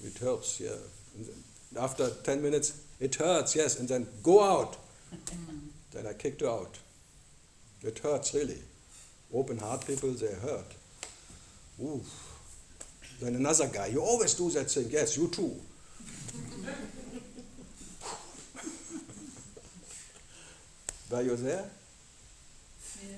Speaker 1: It hurts, yeah. And after 10 minutes, it hurts, yes, and then go out. Then I kicked her out. It hurts, really. Open heart people, they hurt. Ooh. Then another guy, you always do that thing. Yes, you too. Were you there?
Speaker 2: Yeah.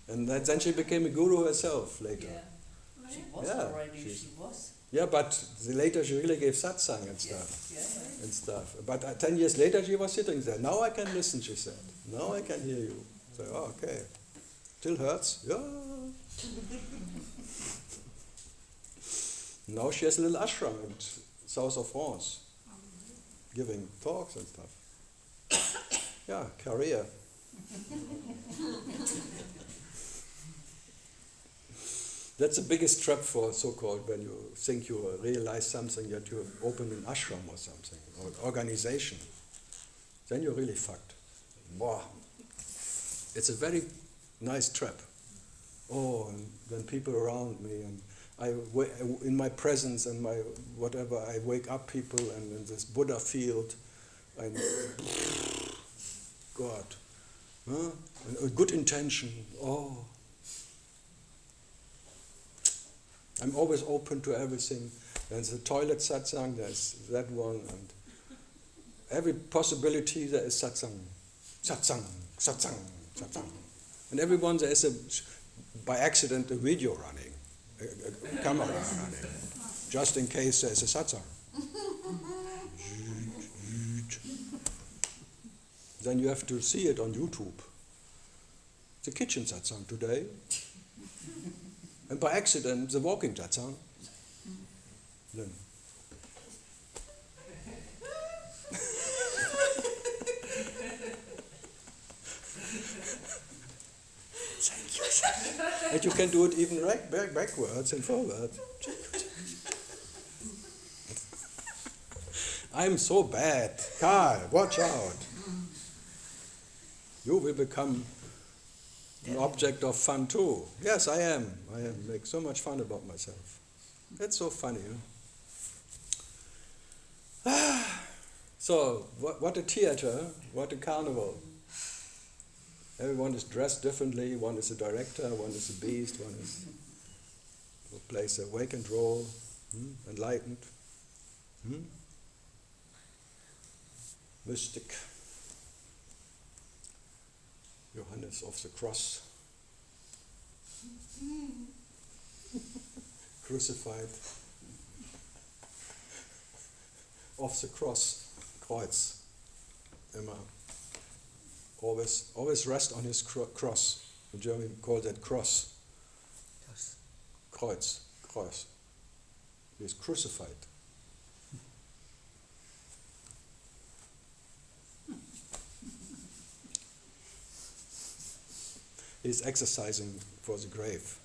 Speaker 1: And then she became a guru herself later.
Speaker 2: Yeah. She was
Speaker 1: Yeah,
Speaker 2: already,
Speaker 1: she's-
Speaker 2: she was.
Speaker 1: Yeah, but later she really gave satsang and
Speaker 2: Yeah.
Speaker 1: stuff.
Speaker 2: Yeah.
Speaker 1: And stuff. But 10 years later she was sitting there. Now I can listen, she said. Now I can hear you. So, oh, okay. Still hurts? Yeah. Now she has a little ashram in south of France, giving talks and stuff. Yeah, career. That's the biggest trap for so-called when you think you realize something that you open an ashram or something, or an organization. Then you're really fucked. Wow. It's a very nice trap. Oh, and then people around me, and in my presence and my whatever, I wake up people, and in this Buddha field, and God, huh? And a good intention. Oh, I'm always open to everything. There's the toilet satsang, there's that one, and every possibility there is satsang, satsang, satsang, satsang. And everyone there is by accident a video running, a camera running, just in case there's a satsang. Then you have to see it on YouTube. The kitchen satsang today. And by accident, the walking satsang. Then. Thank you. And you can do it even backwards and forwards. I'm so bad. Karl, watch out. You will become an object of fun too. Yes, I am. I make so much fun about myself. That's so funny. Huh? So, what a theater, what a carnival. Everyone is dressed differently. One is a director, one is a beast, one is who plays a vacant role, enlightened, mystic. Johannes of the cross, crucified, of the cross, Kreuz, immer. Always rest on his cross. In German we call that cross. Kreuz, Kreuz. He is crucified. He's exercising for the grave.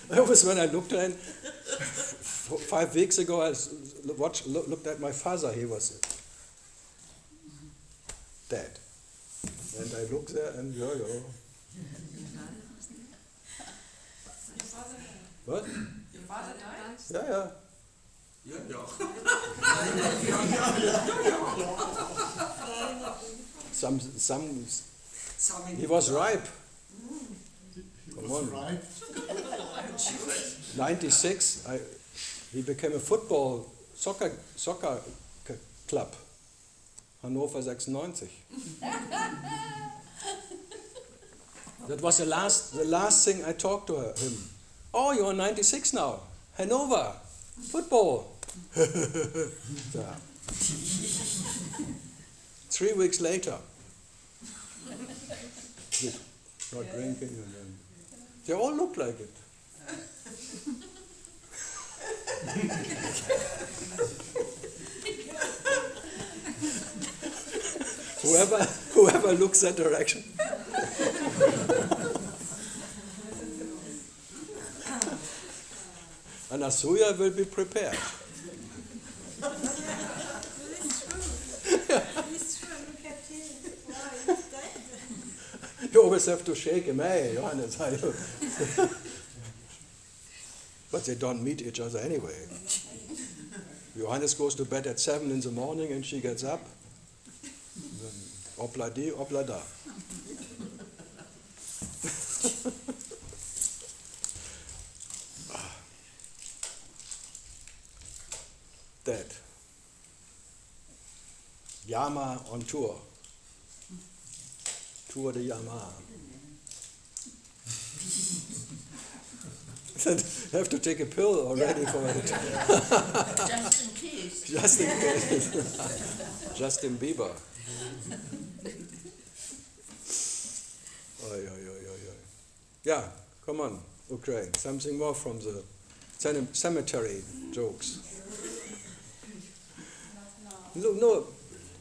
Speaker 1: That was when I looked at him 5 weeks ago. I looked at my father. He was dead, and I looked there and yo. What?
Speaker 9: Your father died?
Speaker 1: Yeah. He was ripe. Come on. 96, he became a soccer club. Hannover 96. That was the last thing I talked to him. Oh, you're 96 now. Hannover, football. Yeah. 3 weeks later, just not drinking, and then they all look like it. Whoever looks that direction. And Asuya will be prepared.
Speaker 9: It's true, look at him. Wow, he's dead.
Speaker 1: You always have to shake him, hey, Johannes. But they don't meet each other anyway. Johannes goes to bed at 7 in the morning and she gets up. Then, opla di, opla da. Dead. Yama on tour. Tour de Yama. You have to take a pill already for it.
Speaker 6: Just in case.
Speaker 1: Just in case. Justin Bieber. Oy, oy, oy, oy, oy. Yeah, come on, Ukraine. Something more from the cemetery jokes. No,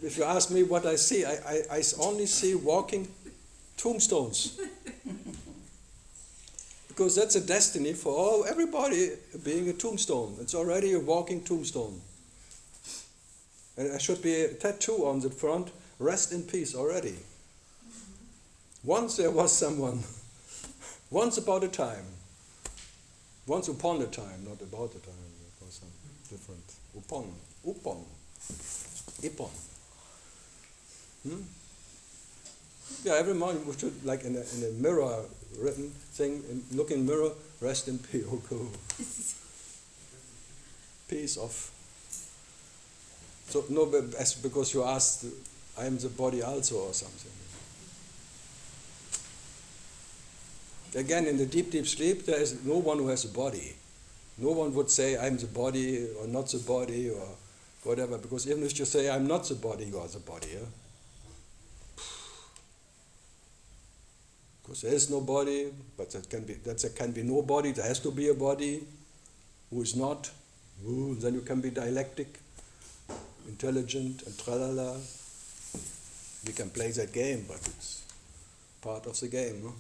Speaker 1: if you ask me what I see, I only see walking tombstones. Because that's a destiny for everybody being a tombstone. It's already a walking tombstone. And there should be a tattoo on the front, rest in peace already. Once there was someone, once upon a time, once upon a time, not about a time, it was some different, upon. Yeah, every morning we should, like in a mirror written thing, look in mirror, rest in peace, peace of. So no, because you asked, I am the body also or something. Again, in the deep sleep, there is no one who has a body. No one would say, I'm the body or not the body or whatever, because even if you say, I'm not the body, you are the body. Yeah? Because there is no body, but there can be no body, there has to be a body who is not. Ooh, then you can be dialectic, intelligent, and tralala. We can play that game, but it's part of the game. No?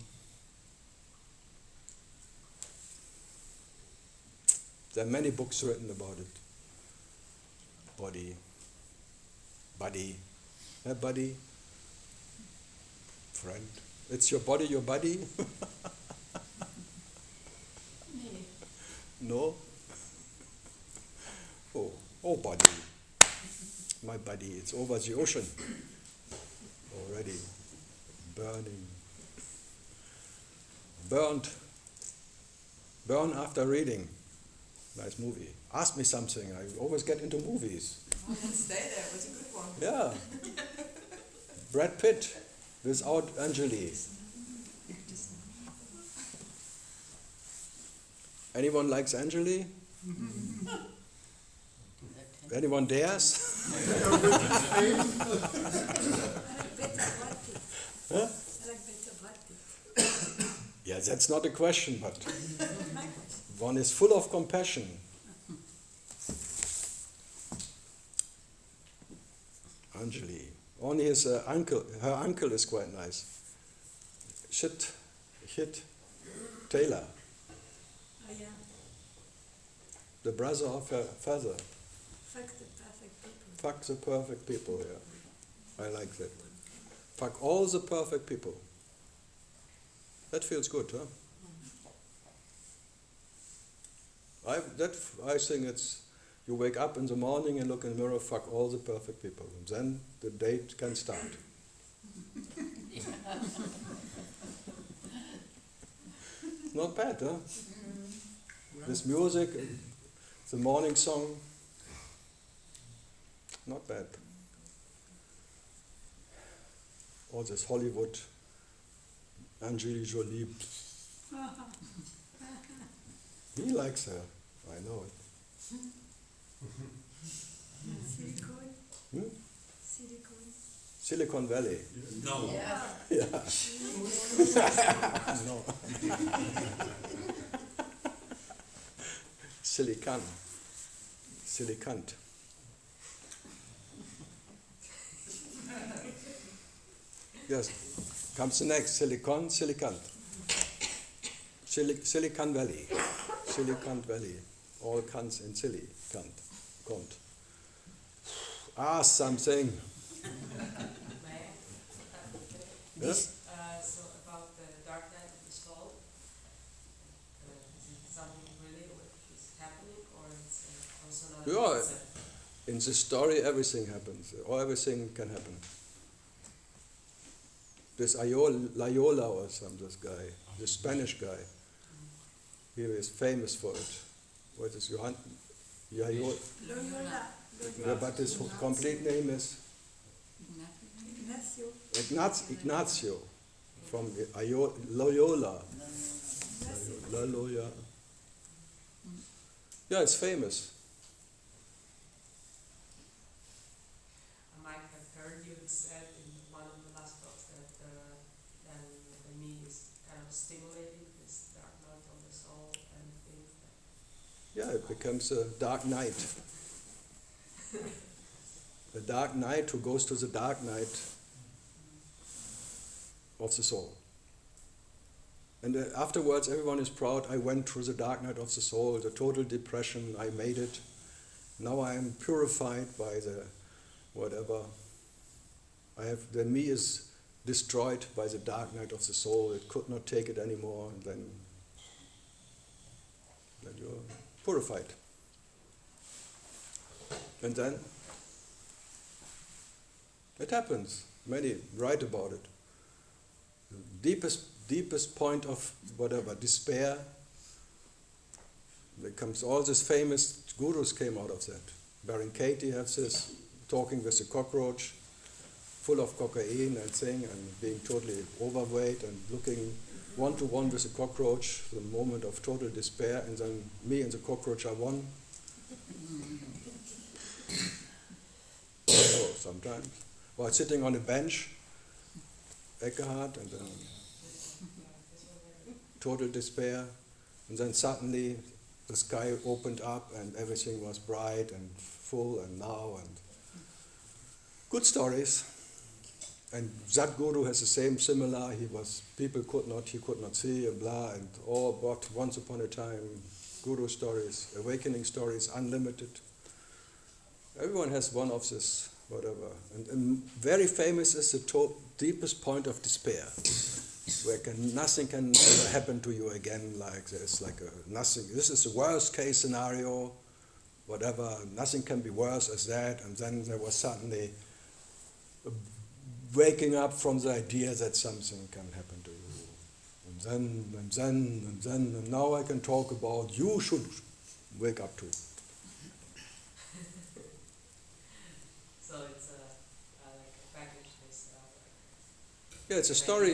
Speaker 1: There are many books written about it. Body, buddy, friend. It's your body, your buddy? No? Oh, buddy. My buddy, it's over the ocean. Already. Burning. Burn after reading. Nice movie. Ask me something. I always get into movies.
Speaker 6: I can stay there. It was a good one.
Speaker 1: Yeah. Brad Pitt without Angeli. Anyone likes Angeli? Anyone dares?
Speaker 9: Huh? I like better Brad Pitt.
Speaker 1: Yeah, that's not a question, but
Speaker 9: My question.
Speaker 1: one is full of compassion. Angeli. Only his uncle, her uncle is quite nice. Hit Taylor,
Speaker 9: Oh yeah.
Speaker 1: the brother of her father.
Speaker 9: Fuck the perfect people.
Speaker 1: Fuck the perfect people, yeah. I like that. Fuck all the perfect people. That feels good, huh? I think it's, you wake up in the morning and look in the mirror, fuck all the perfect people. And then the date can start. Not bad, huh? This music, the morning song, not bad. All this Hollywood Angelina Jolie. He likes her. I know it.
Speaker 9: Silicone.
Speaker 1: Hmm?
Speaker 9: Silicone.
Speaker 1: Silicon Valley.
Speaker 7: No.
Speaker 1: Yeah. No. Silicant. Yes. Comes the next. Silicant. Silicon Valley. Silicon Valley. All cunts in silicant. Cont. Something.
Speaker 9: May I?
Speaker 1: Yes?
Speaker 9: So about the dark night of the soul, is it something really what is happening, or it's also not a
Speaker 1: Yeah.
Speaker 9: concept?
Speaker 1: In the story, everything happens, or everything can happen. This Loyola or this guy, the Spanish guy, he is famous for it. What is Loyola?
Speaker 9: Loyola.
Speaker 1: Yeah, but his complete name is Ignacio from Loyola. Loyola. Yeah, it's famous.
Speaker 9: I might have heard you said in one of the last talks that then the me is kind of stimulating this dark night of the soul and things that.
Speaker 1: Yeah, it becomes a dark night. The dark knight who goes to the dark night of the soul. And afterwards, everyone is proud. I went through the dark night of the soul, the total depression. I made it. Now I am purified by the whatever. The me is destroyed by the dark night of the soul. It could not take it anymore. And then you're purified. And then it happens. Many write about it. The deepest point of whatever, despair. There comes all these famous gurus came out of that. Baron Katie has this, talking with a cockroach, full of cocaine and thing, and being totally overweight and looking one-to-one with a cockroach, the moment of total despair, and then me and the cockroach are one. Oh, sometimes. Or sitting on a bench, Eckhart, and then total despair, and then suddenly the sky opened up and everything was bright and full and now and good stories. And Sadhguru has the same similar. He could not see and blah and all. But once upon a time, guru stories, awakening stories, unlimited. Everyone has one of this, whatever. And very famous is the deepest point of despair, where nothing can ever happen to you again. Like there's nothing. This is the worst case scenario, whatever. Nothing can be worse as that. And then there was suddenly waking up from the idea that something can happen to you. And now I can talk about you should wake up too.
Speaker 9: So it's like a package they sell.
Speaker 1: Yeah, it's a story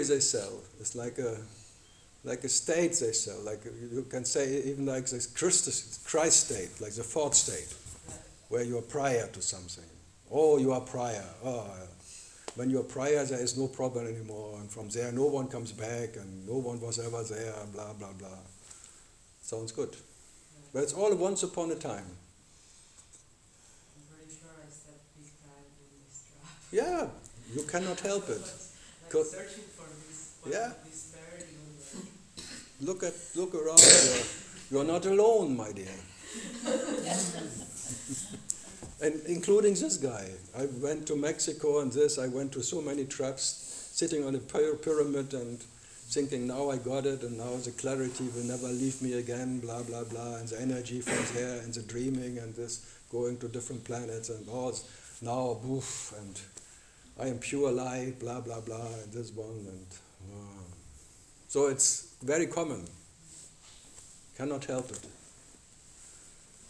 Speaker 1: they sell. It's like a state they sell. Like you can say even like this Christ state, like the fourth state, where you are prior to something. Oh, you are prior. Oh, when you are prior, there is no problem anymore, and from there no one comes back, and no one was ever there, blah, blah, blah. Sounds good. But it's all once upon a time.
Speaker 9: I'm pretty sure I stepped big time in this trap.
Speaker 1: Yeah, you cannot help it.
Speaker 9: Like searching for this point
Speaker 1: Yeah.
Speaker 9: of despair in the
Speaker 1: Look around. You're not alone, my dear. And including this guy. I went to Mexico and I went to so many traps, sitting on a pyramid and thinking, now I got it, and now the clarity will never leave me again, blah, blah, blah, and the energy from there, and the dreaming, and this going to different planets, and all, now, boof, and I am pure light, blah, blah, blah, and this one, and so it's very common. Cannot help it.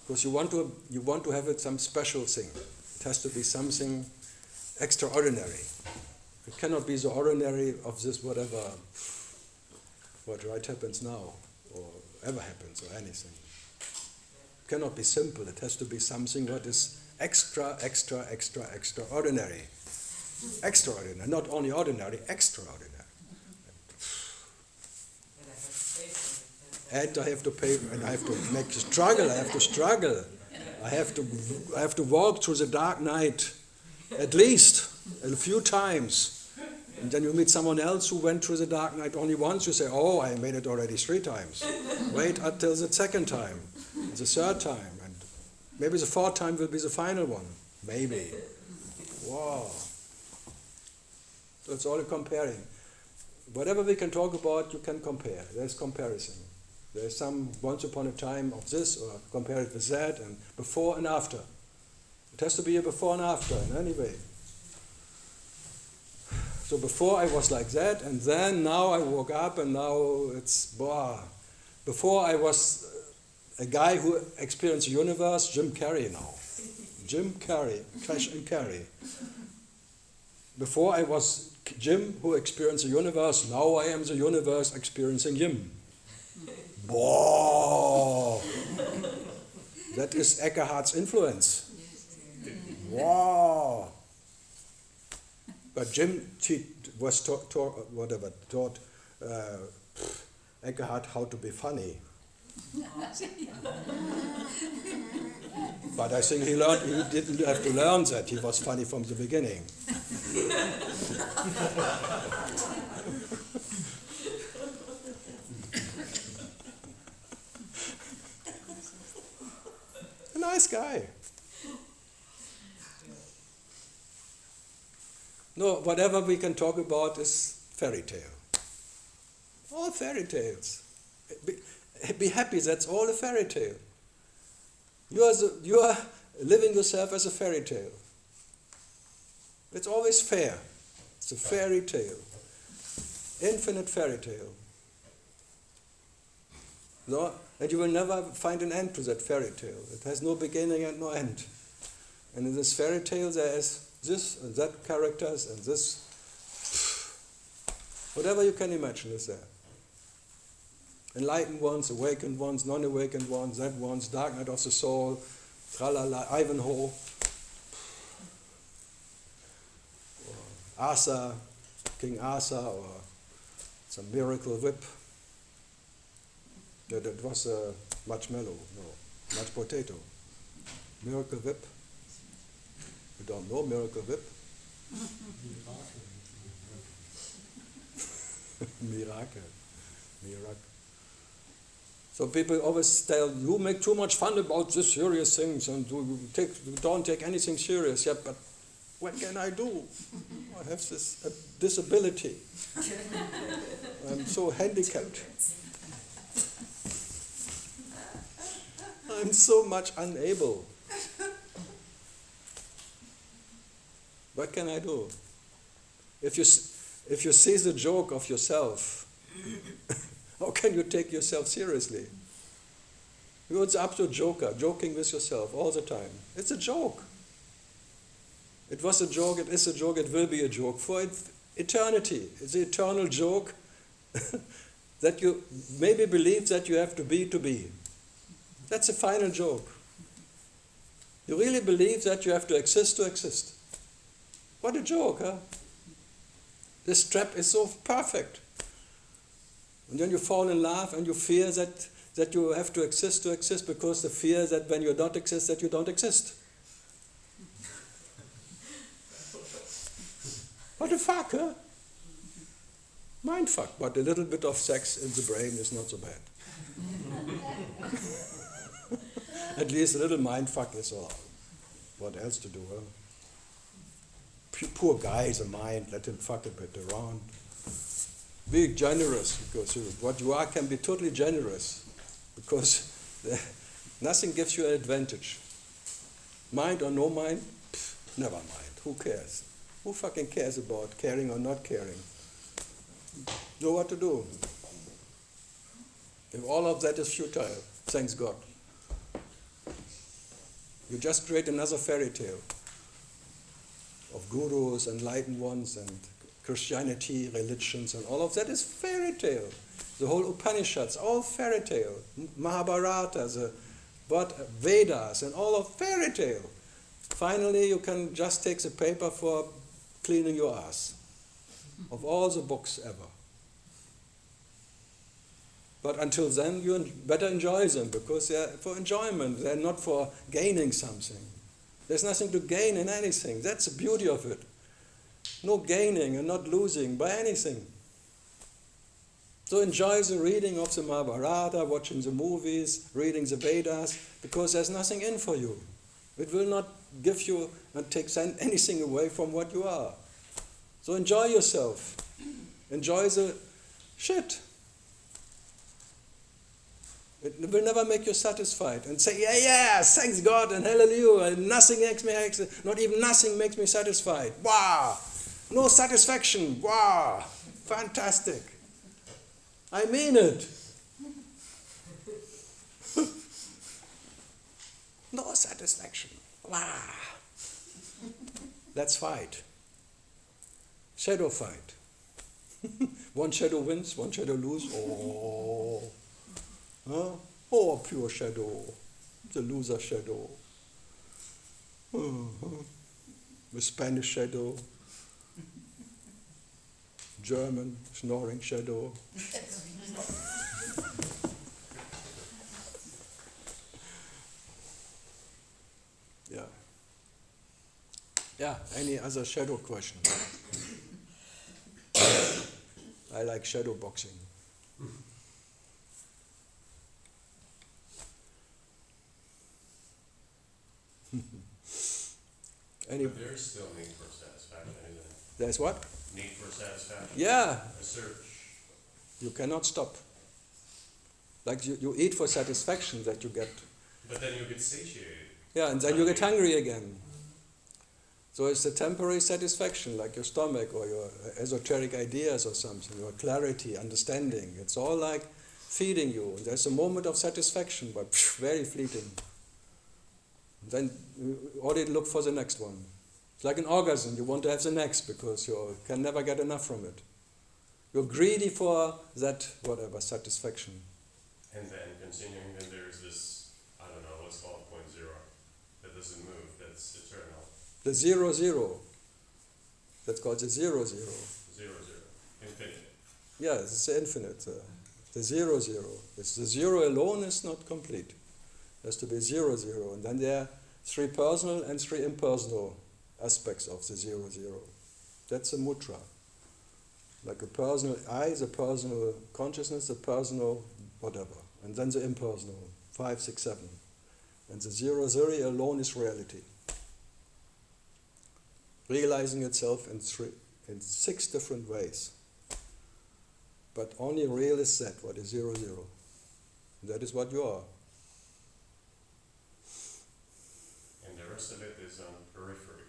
Speaker 1: Because you want to have it some special thing. It has to be something extraordinary. It cannot be the ordinary of this whatever, what right happens now, or ever happens, or anything. It cannot be simple. It has to be something what is extraordinary. Extraordinary, not only ordinary, extraordinary. And I have to pay, and I have to make a struggle. I have to struggle. I have to walk through the dark night, at least a few times. And then you meet someone else who went through the dark night only once. You say, "Oh, I made it already 3 times." Wait until the 2nd time, the 3rd time, and maybe the 4th time will be the final one. Maybe. Wow. So it's all comparing. Whatever we can talk about, you can compare. There's comparison. There's some once upon a time of this, or compare it with that, and before and after. It has to be a before and after in any way. So before I was like that, and then now I woke up, and now it's blah. Before I was a guy who experienced the universe, Jim Carrey now. Jim Carrey, Cash and Carry. Before I was Jim who experienced the universe, now I am the universe experiencing Jim. Wow! That is Eckhart's influence. Wow! But Jim was taught Eckhart how to be funny. But I think he didn't have to learn that. He was funny from the beginning. A nice guy. No, whatever we can talk about is fairy tale. All fairy tales. Be happy, that's all a fairy tale. You are living yourself as a fairy tale. It's always fair. It's a fairy tale. Infinite fairy tale. No, and you will never find an end to that fairy tale. It has no beginning and no end. And in this fairy tale there is this and that characters and this. Whatever you can imagine is there. Enlightened ones, awakened ones, non-awakened ones, that ones, dark night of the soul, tralala, Ivanhoe, Asa, King Asa, or some miracle whip. That was marshmallow, no, mashed potato. Miracle whip. You don't know miracle whip? Miracle. So people always tell, you make too much fun about these serious things and you don't take anything serious. Yeah, but what can I do? I have this disability. I'm so handicapped. I'm so much unable. What can I do? If you see the joke of yourself, how can you take yourself seriously? You're an absolute joker, joking with yourself all the time. It's a joke. It was a joke, it is a joke, it will be a joke for eternity. It's an eternal joke that you maybe believe that you have to be. That's a final joke. You really believe that you have to exist. What a joke, huh? This trap is so perfect. And then you fall in love and you fear that you have to exist because the fear that when you don't exist, that you don't exist. What the fuck, huh? Mind fuck, but a little bit of sex in the brain is not so bad. At least a little mind fuck is all. What else to do, huh? Poor guy, the mind, let him fuck a bit around. Be generous, because what you are can be totally generous, because nothing gives you an advantage. Mind or no mind, never mind. Who cares? Who fucking cares about caring or not caring? Know what to do. If all of that is futile, thanks God. You just create another fairy tale of gurus, enlightened ones, and Christianity, religions, and all of that is fairy tale. The whole Upanishads, all fairy tale. Mahabharata, the Vedas, and all of fairy tale. Finally, you can just take the paper for cleaning your ass of all the books ever. But until then, you better enjoy them, because they're for enjoyment. They're not for gaining something. There's nothing to gain in anything. That's the beauty of it. No gaining and not losing by anything. So enjoy the reading of the Mahabharata, watching the movies, reading the Vedas, because there's nothing in for you. It will not give you and take anything away from what you are. So enjoy yourself. Enjoy the shit. It will never make you satisfied and say, yeah, thanks God and hallelujah, and nothing makes me, not even nothing makes me satisfied. Wow! No satisfaction. Wow! Fantastic. I mean it. No satisfaction. Wow! Let's fight. Shadow fight. One shadow wins, one shadow loses. Oh. Huh? Oh, pure shadow, the loser shadow, the Spanish shadow, German snoring shadow. Yeah. Yeah, any other shadow question? I like shadow boxing.
Speaker 10: But there's still need for satisfaction, isn't it?
Speaker 1: There's what?
Speaker 10: Need for satisfaction.
Speaker 1: Yeah.
Speaker 10: A search.
Speaker 1: You cannot stop. Like you eat for satisfaction that you get.
Speaker 10: But then you get satiated.
Speaker 1: Yeah, and then you get hungry again. So it's a temporary satisfaction, like your stomach or your esoteric ideas or something, your clarity, understanding. It's all like feeding you. There's a moment of satisfaction, but very fleeting. Then you already look for the next one. It's like an orgasm. You want to have the next because you can never get enough from it. You're greedy for that, whatever, satisfaction.
Speaker 10: And then continuing, then there's this, I don't know, let's call it point zero, that doesn't move, that's eternal.
Speaker 1: The 0, 0. That's called the 0, 0.
Speaker 10: 0, 0. Infinite.
Speaker 1: Yeah, it's the infinite. The 0, 0. It's the 0 alone is not complete. There has to be 0, 0. And then there are 3 personal and 3 impersonal aspects of the 0, 0. That's a mudra. Like a personal I, the personal consciousness, the personal whatever. And then the impersonal, 5, 6, 7. And the 0, 0 alone is reality. Realizing itself in 6 different ways. But only real is that, what is 0, 0. That is what you are.
Speaker 10: And the rest of it is on periphery,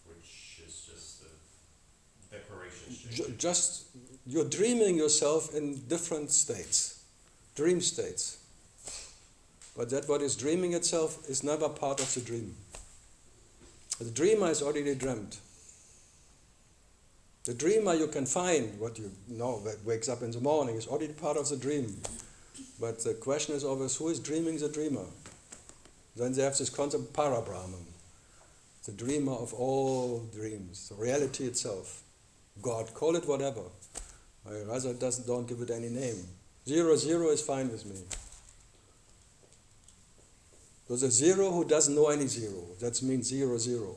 Speaker 10: which is just the decoration.
Speaker 1: Just, you're dreaming yourself in different states, dream states. But that what is dreaming itself is never part of the dream. The dreamer is already dreamt. The dreamer you can find, what you know, that wakes up in the morning, is already part of the dream. But the question is always, who is dreaming the dreamer? Then they have this concept, para-Brahman, the dreamer of all dreams, the reality itself. God, call it whatever. I rather don't give it any name. 0, 0 is fine with me. There's a 0 who doesn't know any 0. That means 0, 0.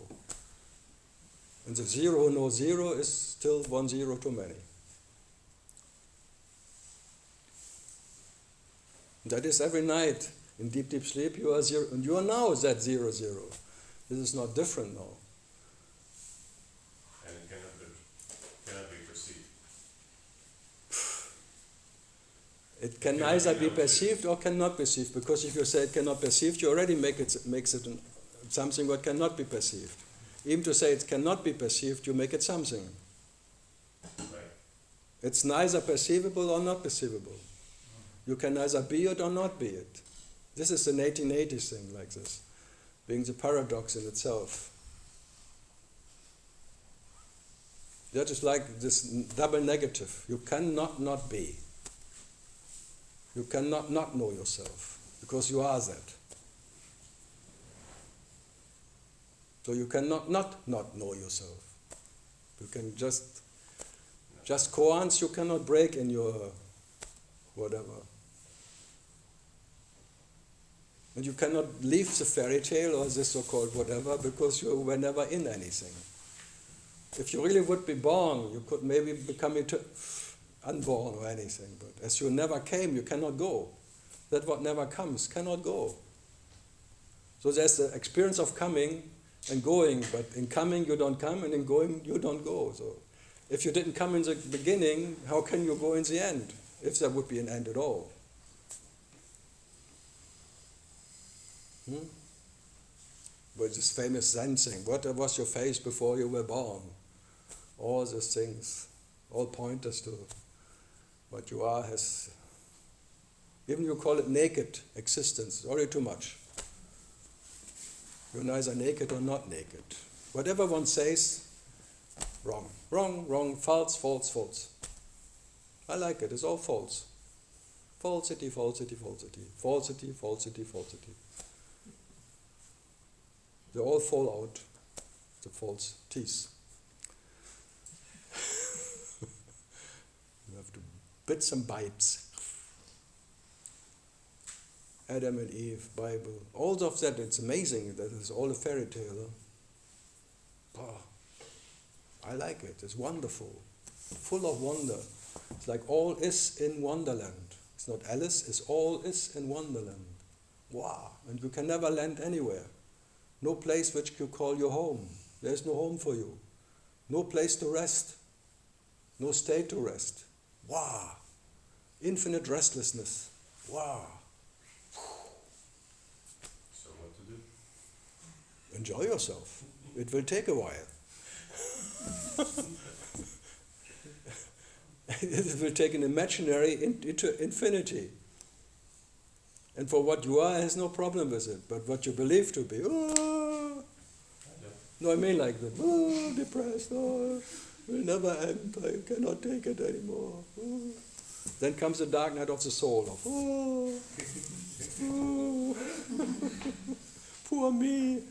Speaker 1: And the 0 who knows 0 is still 1 0 too many. That is every night. In deep, deep sleep, you are 0. And you are now that 0, 0. This is not different now.
Speaker 10: And it cannot be perceived.
Speaker 1: It can neither be perceived or cannot be perceived, because if you say it cannot be perceived, you already makes it something what cannot be perceived. Even to say it cannot be perceived, you make it something.
Speaker 10: Right.
Speaker 1: It's neither perceivable or not perceivable. You can neither be it or not be it. This is the 1980s thing, like this, being the paradox in itself. That is like this double negative. You cannot not be. You cannot not know yourself, because you are that. So you cannot not know yourself. You can just koans you cannot break in your whatever. And you cannot leave the fairy tale or this so-called whatever, because you were never in anything. If you really would be born, you could maybe become unborn or anything, but as you never came, you cannot go. That what never comes cannot go. So there's the experience of coming and going, but in coming you don't come, and in going you don't go. So if you didn't come in the beginning, how can you go in the end, if there would be an end at all? But this famous Zen thing, what was your face before you were born? All these things, all pointers to what you are has, even you call it naked existence, already too much. You're neither naked or not naked. Whatever one says, wrong, wrong, wrong, false, false, false. I like it, it's all false. Falsity, falsity, falsity, falsity, falsity, falsity. They all fall out, the false teeth. You have to bits and bytes. Adam and Eve, Bible, all of that, it's amazing that it's all a fairy tale. Oh, I like it, it's wonderful, full of wonder. It's like all is in Wonderland. It's not Alice, it's all is in Wonderland. Wow, and you can never land anywhere. No place which you call your home. There's no home for you. No place to rest. No state to rest. Wow. Infinite restlessness. Wow.
Speaker 10: So what to do?
Speaker 1: Enjoy yourself. It will take a while. It will take an imaginary into infinity. And for what you are, has no problem with it. But what you believe to be, no, I mean like that, depressed, will never end, I cannot take it anymore. Then comes the dark night of the soul, of, poor me.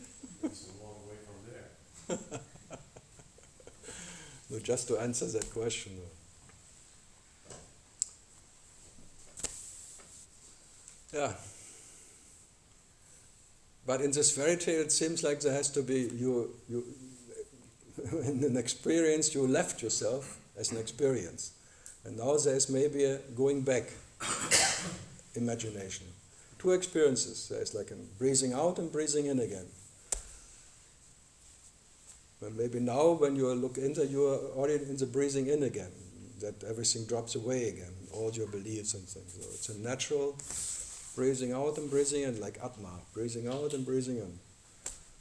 Speaker 10: It's a long way from there.
Speaker 1: No, just to answer that question. Yeah. But in this fairy tale, it seems like there has to be, you in an experience, you left yourself as an experience. And now there's maybe a going back imagination. Two experiences. There's like a breathing out and breathing in again. And maybe now when you look into, you are already in the breathing in again, that everything drops away again, all your beliefs and things. So it's a natural breathing out and breathing in, like Atma, breathing out and breathing in.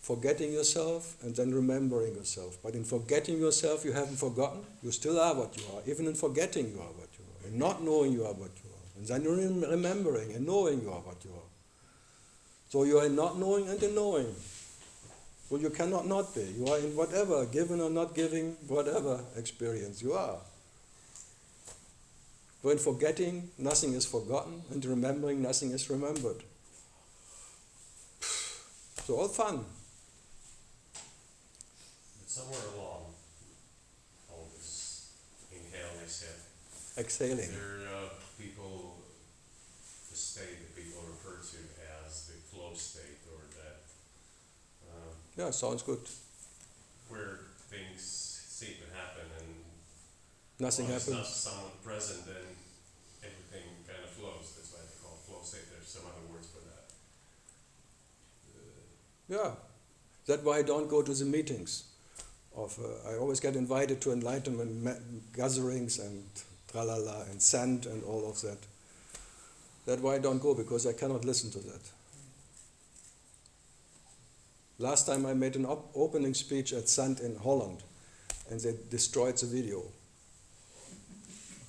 Speaker 1: Forgetting yourself and then remembering yourself. But in forgetting yourself, you haven't forgotten. You still are what you are. Even in forgetting, you are what you are. In not knowing, you are what you are. And then you're remembering and knowing you are what you are. So you are in not knowing and in knowing. Well, you cannot not be. You are in whatever, given or not giving, whatever experience you are. When forgetting, nothing is forgotten, and remembering, nothing is remembered. So all fun.
Speaker 10: But somewhere along all this inhale, exhale,
Speaker 1: Exhaling.
Speaker 10: there are people, the state that people refer to as the flow state, or that
Speaker 1: Yeah, sounds good.
Speaker 10: where things seem to happen and
Speaker 1: Nothing
Speaker 10: as long as
Speaker 1: happens.
Speaker 10: not someone present, then everything kind of flows. That's why they call it flow state. There's some other words for that.
Speaker 1: Yeah. That's why I don't go to the meetings. I always get invited to enlightenment gatherings and tralala and sand and all of that. That's why I don't go, because I cannot listen to that. Last time I made an opening speech at Sand in Holland, and they destroyed the video.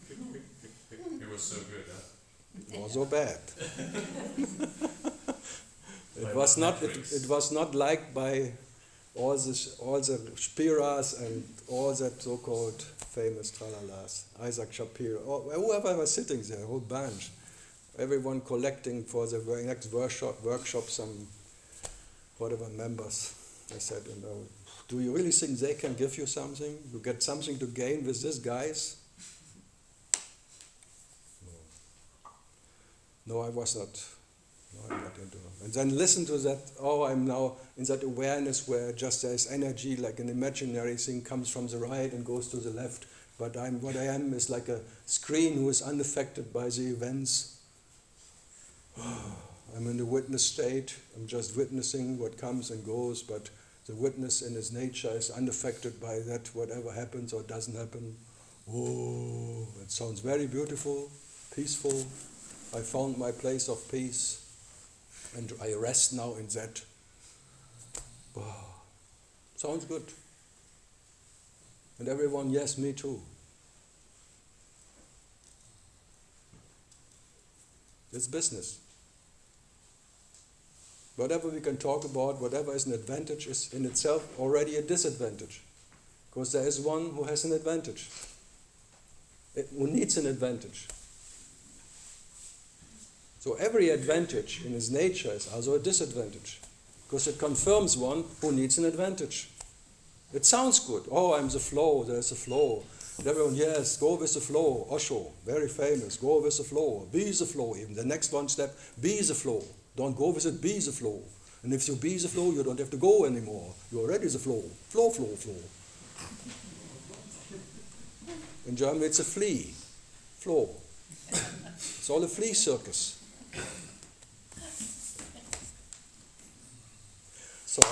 Speaker 10: It was so good, huh?
Speaker 1: It was so bad. It was not liked by all the Spiras and all that so-called famous tralalas, Isaac Shapiro, or whoever was sitting there, a whole bunch, everyone collecting for the next workshop some whatever members. I said, do you really think they can give you something? You get something to gain with these guys? No, I was not. No, I'm not into it. And then listen to that, I'm now in that awareness where just there's energy, like an imaginary thing comes from the right and goes to the left. But what I am is like a screen who is unaffected by the events. I'm in the witness state. I'm just witnessing what comes and goes, but the witness in his nature is unaffected by that, whatever happens or doesn't happen. Oh, it sounds very beautiful, peaceful. I found my place of peace. And I rest now in that. Wow. Sounds good. And everyone, yes, me too. It's business. Whatever we can talk about, whatever is an advantage is in itself already a disadvantage. Because there is one who has an advantage. Who needs an advantage. So every advantage in its nature is also a disadvantage, because it confirms one who needs an advantage. It sounds good. I'm the flow, there's a flow. And everyone, yes, go with the flow. Osho, very famous, go with the flow. Be the flow even. The next one step, be the flow. Don't go with it, be the flow. And if you be the flow, you don't have to go anymore. You're already the flow. Flow, flow, flow. In German, it's a flea. Flow. It's all a flea circus. Sorry.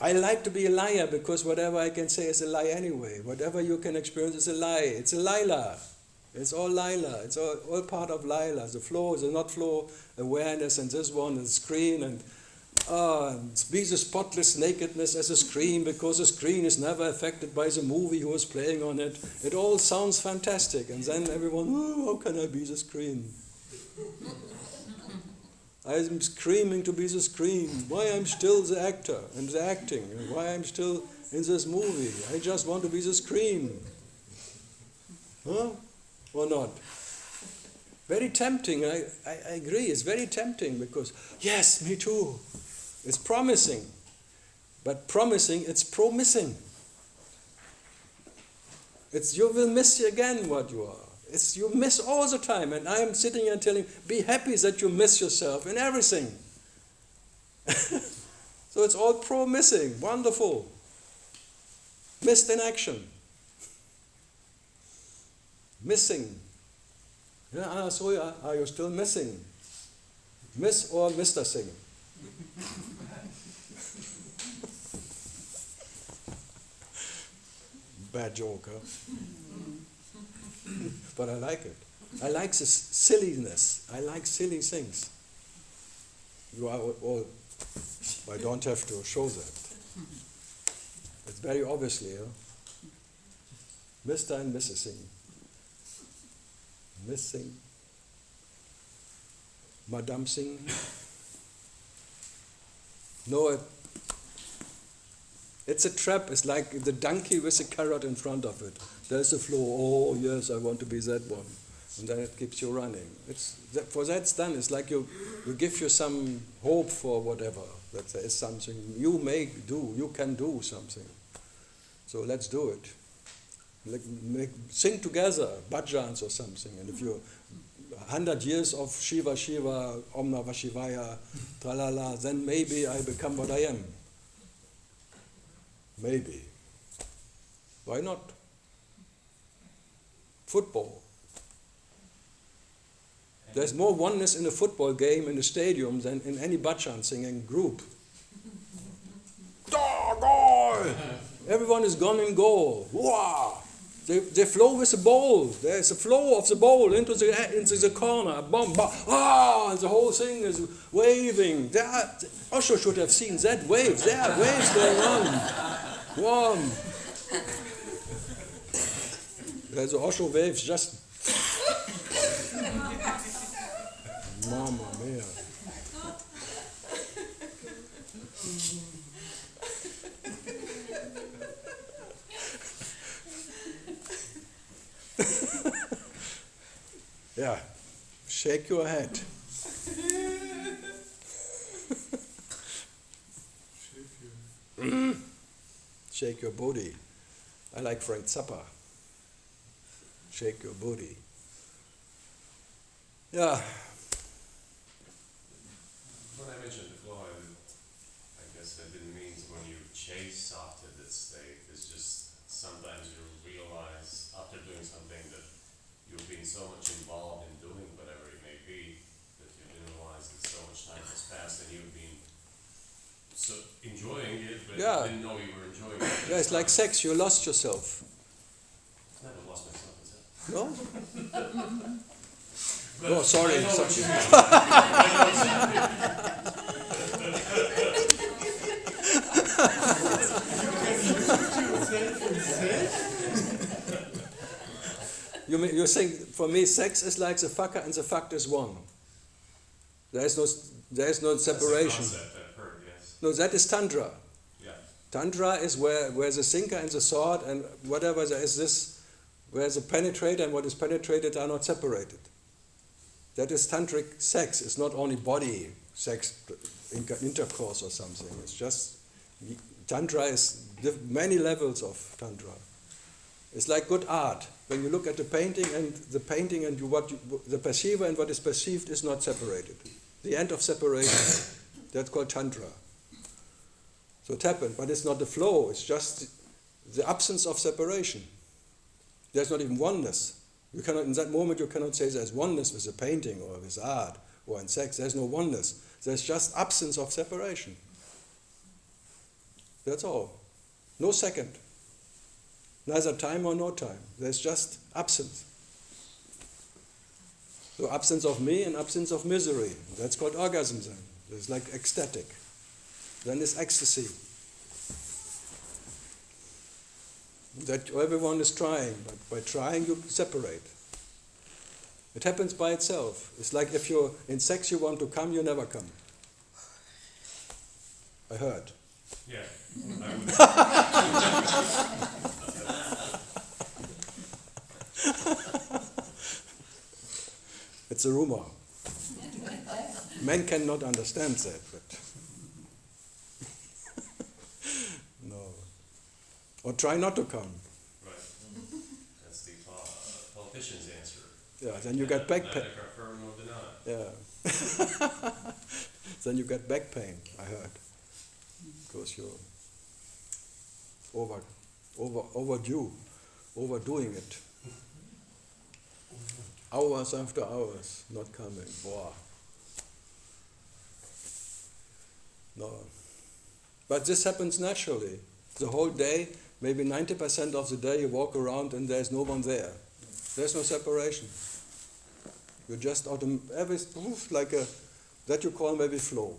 Speaker 1: I like to be a liar because whatever I can say is a lie anyway. Whatever you can experience is a lie. It's a lila. It's all lila. It's all part of lila. The flow, the not flow, awareness, and this one, and screen, and be the spotless nakedness as a screen, because the screen is never affected by the movie who is playing on it. It all sounds fantastic, and then everyone, how can I be the screen? I'm screaming to be the screen. Why I'm still the actor and the acting, and why I'm still in this movie. I just want to be the screen. Huh? Or not? Very tempting, I agree, it's very tempting because, yes, me too. It's promising. But promising, it's promising. It's you will miss again what you are. It's you miss all the time, and I'm sitting here telling, be happy that you miss yourself in everything. So it's all promising, wonderful. Missed in action. Missing. Yeah, are you still missing? Miss or Mr. Singh? Bad joke, huh? But I like it. I like this silliness. I like silly things. You are all, I don't have to show that. It's very obviously, huh? Mr. and Mrs. Singh. Missing. Madame Singh. No, it's a trap. It's like the donkey with a carrot in front of it. There's a flow. Oh, yes, I want to be that one. And then it keeps you running. For that's done. It's like you give you some hope for whatever. That there is something you may do. You can do something. So let's do it. Sing together, bhajans or something. And if you're 100 years of Shiva Shiva, Om Namah Shivaya, tralala, then maybe I become what I am. Maybe. Why not? Football. There's more oneness in a football game in a stadium than in any bhajan singing group. Goal! Everyone is gone in goal. Wow! They flow with the ball. There's a flow of the ball into the corner. Bomb, bomb. And the whole thing is waving. Osho should have seen that wave. There are waves going on. Warm. There's the Osho waves just. Mamma mia. Yeah, shake your head. Shake your booty. I like Frank Zappa. Shake your booty. Yeah.
Speaker 10: When I mentioned the flow, I guess I didn't mean when you chase after this state. It's just sometimes you realize after doing something that you've been so much involved in doing whatever it may be that you didn't realize that so much time has passed and you've been so enjoying it, but
Speaker 1: Yeah.
Speaker 10: you didn't know you were enjoying it.
Speaker 1: Yeah, it's like sex, you lost yourself.
Speaker 10: Never lost myself in sex.
Speaker 1: No?
Speaker 10: But
Speaker 1: Oh, sorry.
Speaker 10: I know what
Speaker 1: sorry.
Speaker 10: you mean. I know what you mean.
Speaker 1: You think, for me, sex is like the fucker and the fucked is one. There is no
Speaker 10: That's a
Speaker 1: separation.
Speaker 10: concept I've heard, yes.
Speaker 1: No, that is Tantra.
Speaker 10: Yeah.
Speaker 1: Tantra is where the sinker and the sword and whatever there is this, where the penetrator and what is penetrated are not separated. That is tantric sex. It's not only body sex, intercourse or something. It's just, Tantra is many levels of Tantra. It's like good art. When you look at the painting and the perceiver and what is perceived is not separated. The end of separation. That's called Tantra. So it happened, but it's not the flow, it's just the absence of separation. There's not even oneness. You cannot, in that moment, you cannot say there's oneness with a painting or with art or in sex. There's no oneness. There's just absence of separation. That's all. No second. Neither time or no time. There's just absence. So absence of me and absence of misery. That's called orgasm then. It's like ecstatic. Then it's ecstasy. That everyone is trying, but by trying you separate. It happens by itself. It's like if you're in sex, you want to come, you never come. I heard.
Speaker 10: Yeah. I
Speaker 1: It's a rumor. Men cannot understand that, but no. Or try not to come.
Speaker 10: Right. That's the politician's answer.
Speaker 1: Yeah, then you get back pain.
Speaker 10: Neither confirm nor deny.
Speaker 1: Yeah. Then you get back pain, I heard. Because you're overdoing it. Hours after hours, not coming. Boah. No. But this happens naturally. The whole day, maybe 90% of the day you walk around and there's no one there. There's no separation. You just like that you call maybe flow.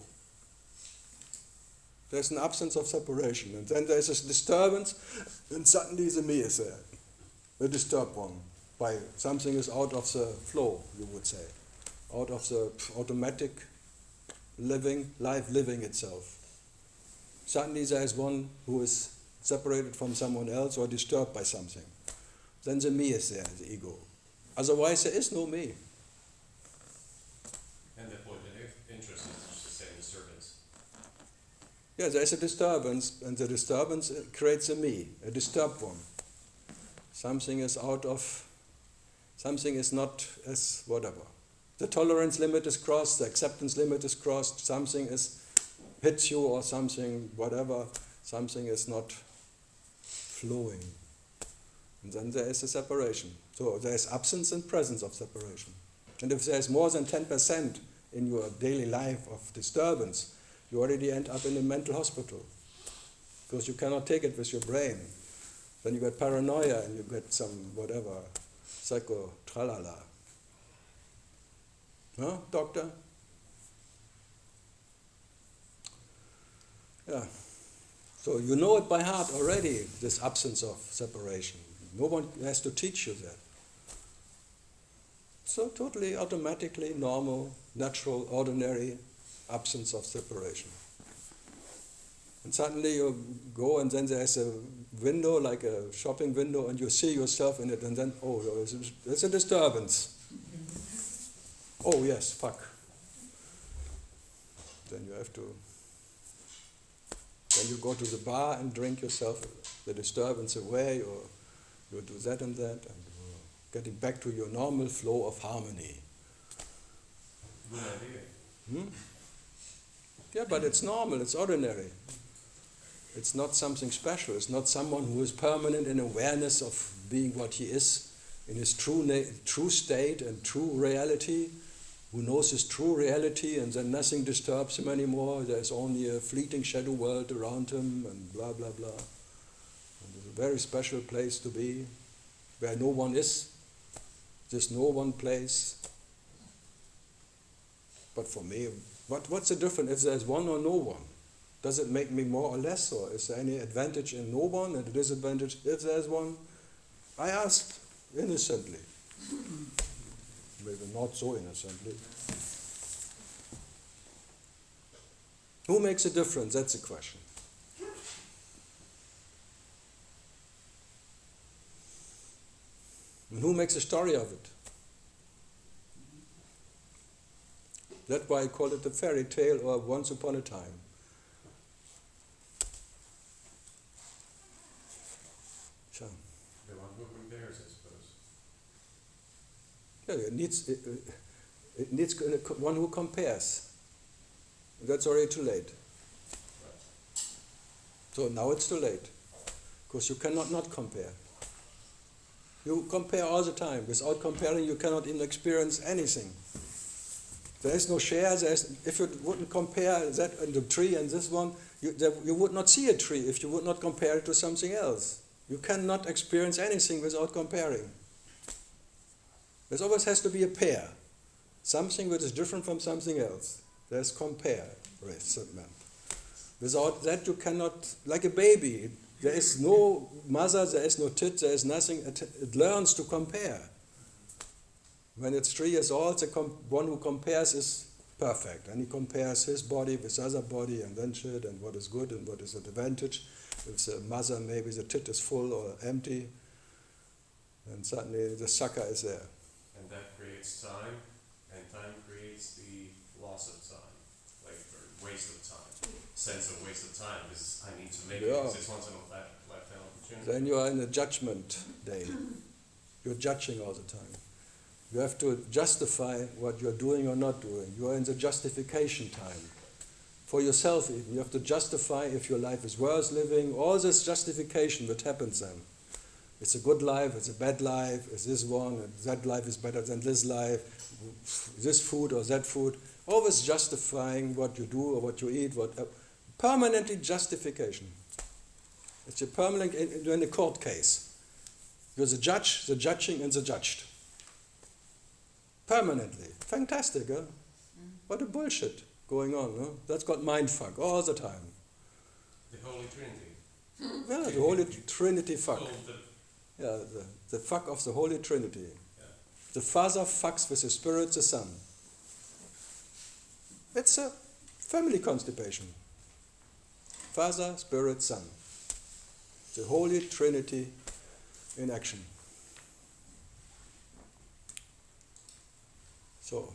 Speaker 1: There's an absence of separation, and then there's a disturbance, and suddenly the me is there, a disturbed one. By something is out of the flow, you would say, out of the automatic life living itself. Suddenly there is one who is separated from someone else or disturbed by something. Then the me is there, the ego. Otherwise there is no me.
Speaker 10: And the point of interest is just the same disturbance.
Speaker 1: Yeah, there is a disturbance, and the disturbance creates a me, a disturbed one. Something is not as whatever. The tolerance limit is crossed, the acceptance limit is crossed, something hits you or something, whatever, something is not flowing. And then there is a separation. So there is absence and presence of separation. And if there is more than 10% in your daily life of disturbance, you already end up in a mental hospital. Because you cannot take it with your brain. Then you get paranoia and you get some whatever, psycho tralala. Huh, doctor? Yeah. So you know it by heart already, this absence of separation. No one has to teach you that. So totally automatically normal, natural, ordinary absence of separation. And suddenly you go and then there's a window, like a shopping window, and you see yourself in it, and then, oh, there's a disturbance. Oh yes, fuck. Then you have to, then you go to the bar and drink yourself the disturbance away, or you do that and that, and getting back to your normal flow of harmony.
Speaker 10: Good idea.
Speaker 1: Yeah, but it's normal, it's ordinary. It's not something special. It's not someone who is permanent in awareness of being what he is, in his true state and true reality, who knows his true reality, and then nothing disturbs him anymore. There's only a fleeting shadow world around him, and blah, blah, blah. And it's a very special place to be, where no one is. There's no one place. But for me, what's the difference if there's one or no one? Does it make me more or less, or is there any advantage in no one and a disadvantage if there's one? I asked innocently. Maybe not so innocently. Who makes a difference? That's the question. And who makes a story of it? That's why I call it a fairy tale or once upon a time. So,
Speaker 10: The one who compares, I suppose.
Speaker 1: yeah, it needs one who compares. That's already too late. So now it's too late, because you cannot not compare. You compare all the time. Without comparing, you cannot even experience anything. There is no share. If you wouldn't compare that and the tree and this one, you would not see a tree if you would not compare it to something else. You cannot experience anything without comparing. There always has to be a pair. Something that is different from something else. There's comparison. Without that you cannot, like a baby, there is no mother, there is no tit, there is nothing. It learns to compare. When it's 3 years old, one who compares is perfect. And he compares his body with other body and then shit, and what is good and what is an advantage. If the mother, maybe the tit is full or empty, and suddenly the sucker is there.
Speaker 10: And that creates time, and time creates the loss of time, like, or waste of time. Sense of waste of time, because I need to make it, because it's once in a lifetime opportunity.
Speaker 1: Then you are in a judgment day. You're judging all the time. You have to justify what you're doing or not doing. You are in the justification time. For yourself even. You have to justify if your life is worth living. All this justification that happens then. It's a good life, it's a bad life, it's this one, and that life is better than this life, this food or that food. Always justifying what you do or what you eat. Permanently justification. It's a permanent, in a court case. You're the judge, the judging, and the judged. Permanently. Fantastic, huh? What a bullshit going on, huh? That's called mindfuck all the time.
Speaker 10: The Holy Trinity.
Speaker 1: Yeah, the Holy Trinity fuck.
Speaker 10: Oh,
Speaker 1: Yeah, the fuck of the Holy Trinity.
Speaker 10: Yeah.
Speaker 1: The Father fucks with the Spirit, the Son. It's a family constipation. Father, Spirit, Son. The Holy Trinity in action. So,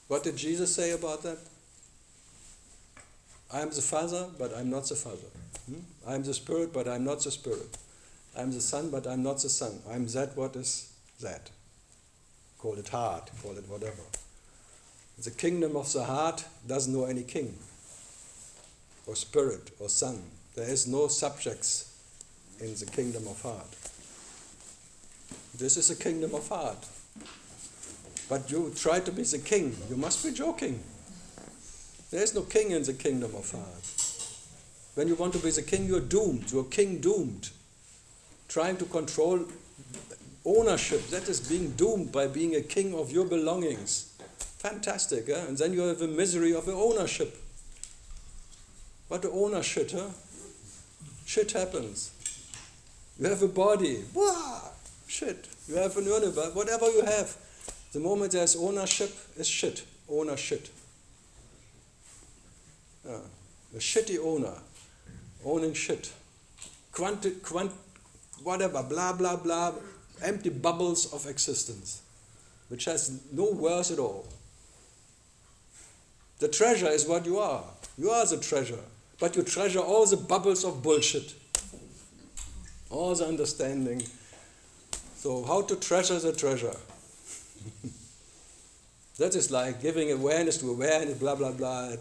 Speaker 1: what did Jesus say about that? I am the Father, but I'm not the Father. I am the Spirit, but I'm not the Spirit. I'm the Son, but I'm not the Son. I'm that what is that. Call it heart, call it whatever. The kingdom of the heart doesn't know any king, or spirit, or son. There is no subjects in the kingdom of heart. This is a kingdom of heart. But you try to be the king. You must be joking. There is no king in the kingdom of heart. When you want to be the king, you're doomed. You're king doomed. Trying to control ownership, that is being doomed by being a king of your belongings. Fantastic, huh? And then you have the misery of the ownership. What the ownership, huh? Shit happens. You have a body. Wow, shit. You have an universe. Whatever you have. The moment there's ownership, is shit. Owner shit. A shitty owner. Owning shit. Whatever, blah, blah, blah. Empty bubbles of existence. Which has no worth at all. The treasure is what you are. You are the treasure. But you treasure all the bubbles of bullshit. All the understanding. So how to treasure the treasure? That is like giving awareness to awareness, blah, blah, blah,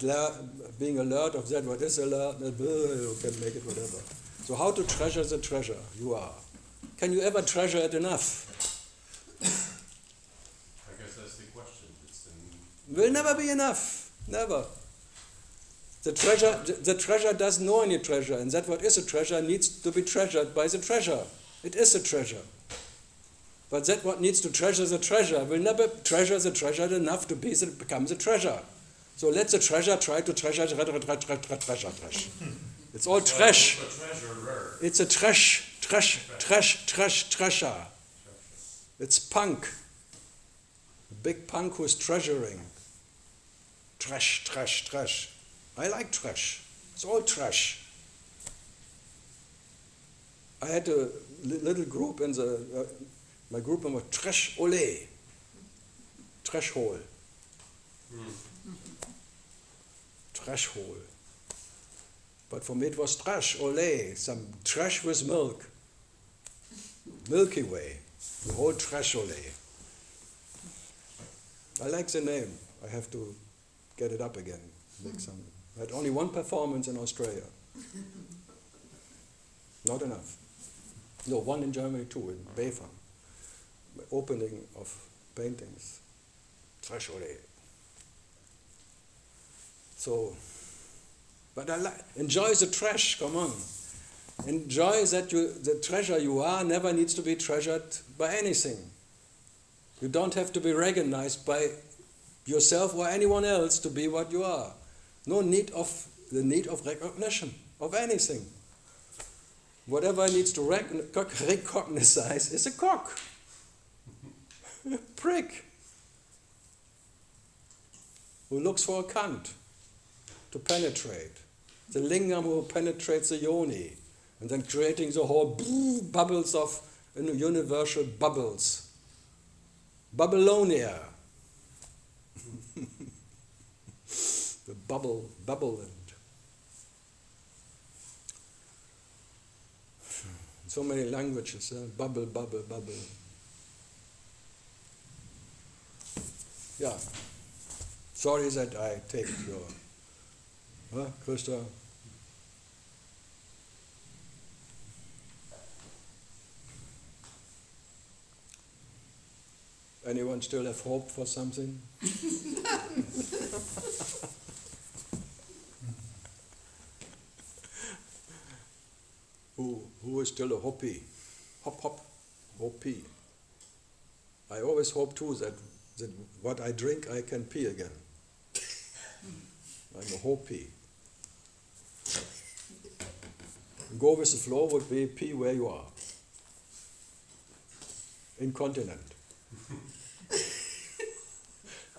Speaker 1: being alert of that, what is alert, you can make it whatever. So how to treasure the treasure you are? Can you ever treasure it enough?
Speaker 10: I guess that's the question.
Speaker 1: Will never be enough. Never. The treasure doesn't know any treasure, and that what is a treasure needs to be treasured by the treasure. It is a treasure. But that what needs to treasure the treasure will never treasure the treasure enough to become the treasure. So let the treasure try to treasure. It's all trash. It's a treasure. It's punk. A big punk who's treasuring. Trash. I like trash. It's all trash. I had a little group in my group was trash ole. Trash hole. Trash hole. But for me it was trash ole. Some trash with milk. Milky Way. The whole trash ole. I like the name. I have to get it up again. Make some. I had only one performance in Australia. Not enough. No, one in Germany too, in Bayfarm. Opening of paintings. Trash ole. So, but enjoy the trash, come on. Enjoy that the treasure you are never needs to be treasured by anything. You don't have to be recognized by yourself or anyone else to be what you are. No need of recognition of anything. Whatever needs to recognize is a cock. A prick. Who looks for a cunt to penetrate. The lingam who penetrates the yoni. And then creating the whole bubbles of universal bubbles. Babylonia. The bubbleland. So many languages, bubble. Yeah. Sorry that I take your... Krista? Anyone still have hope for something? Who is still a hoppy? Hoppy. I always hope too that what I drink I can pee again. I'm a hoppy. Go with the flow would be pee where you are. Incontinent.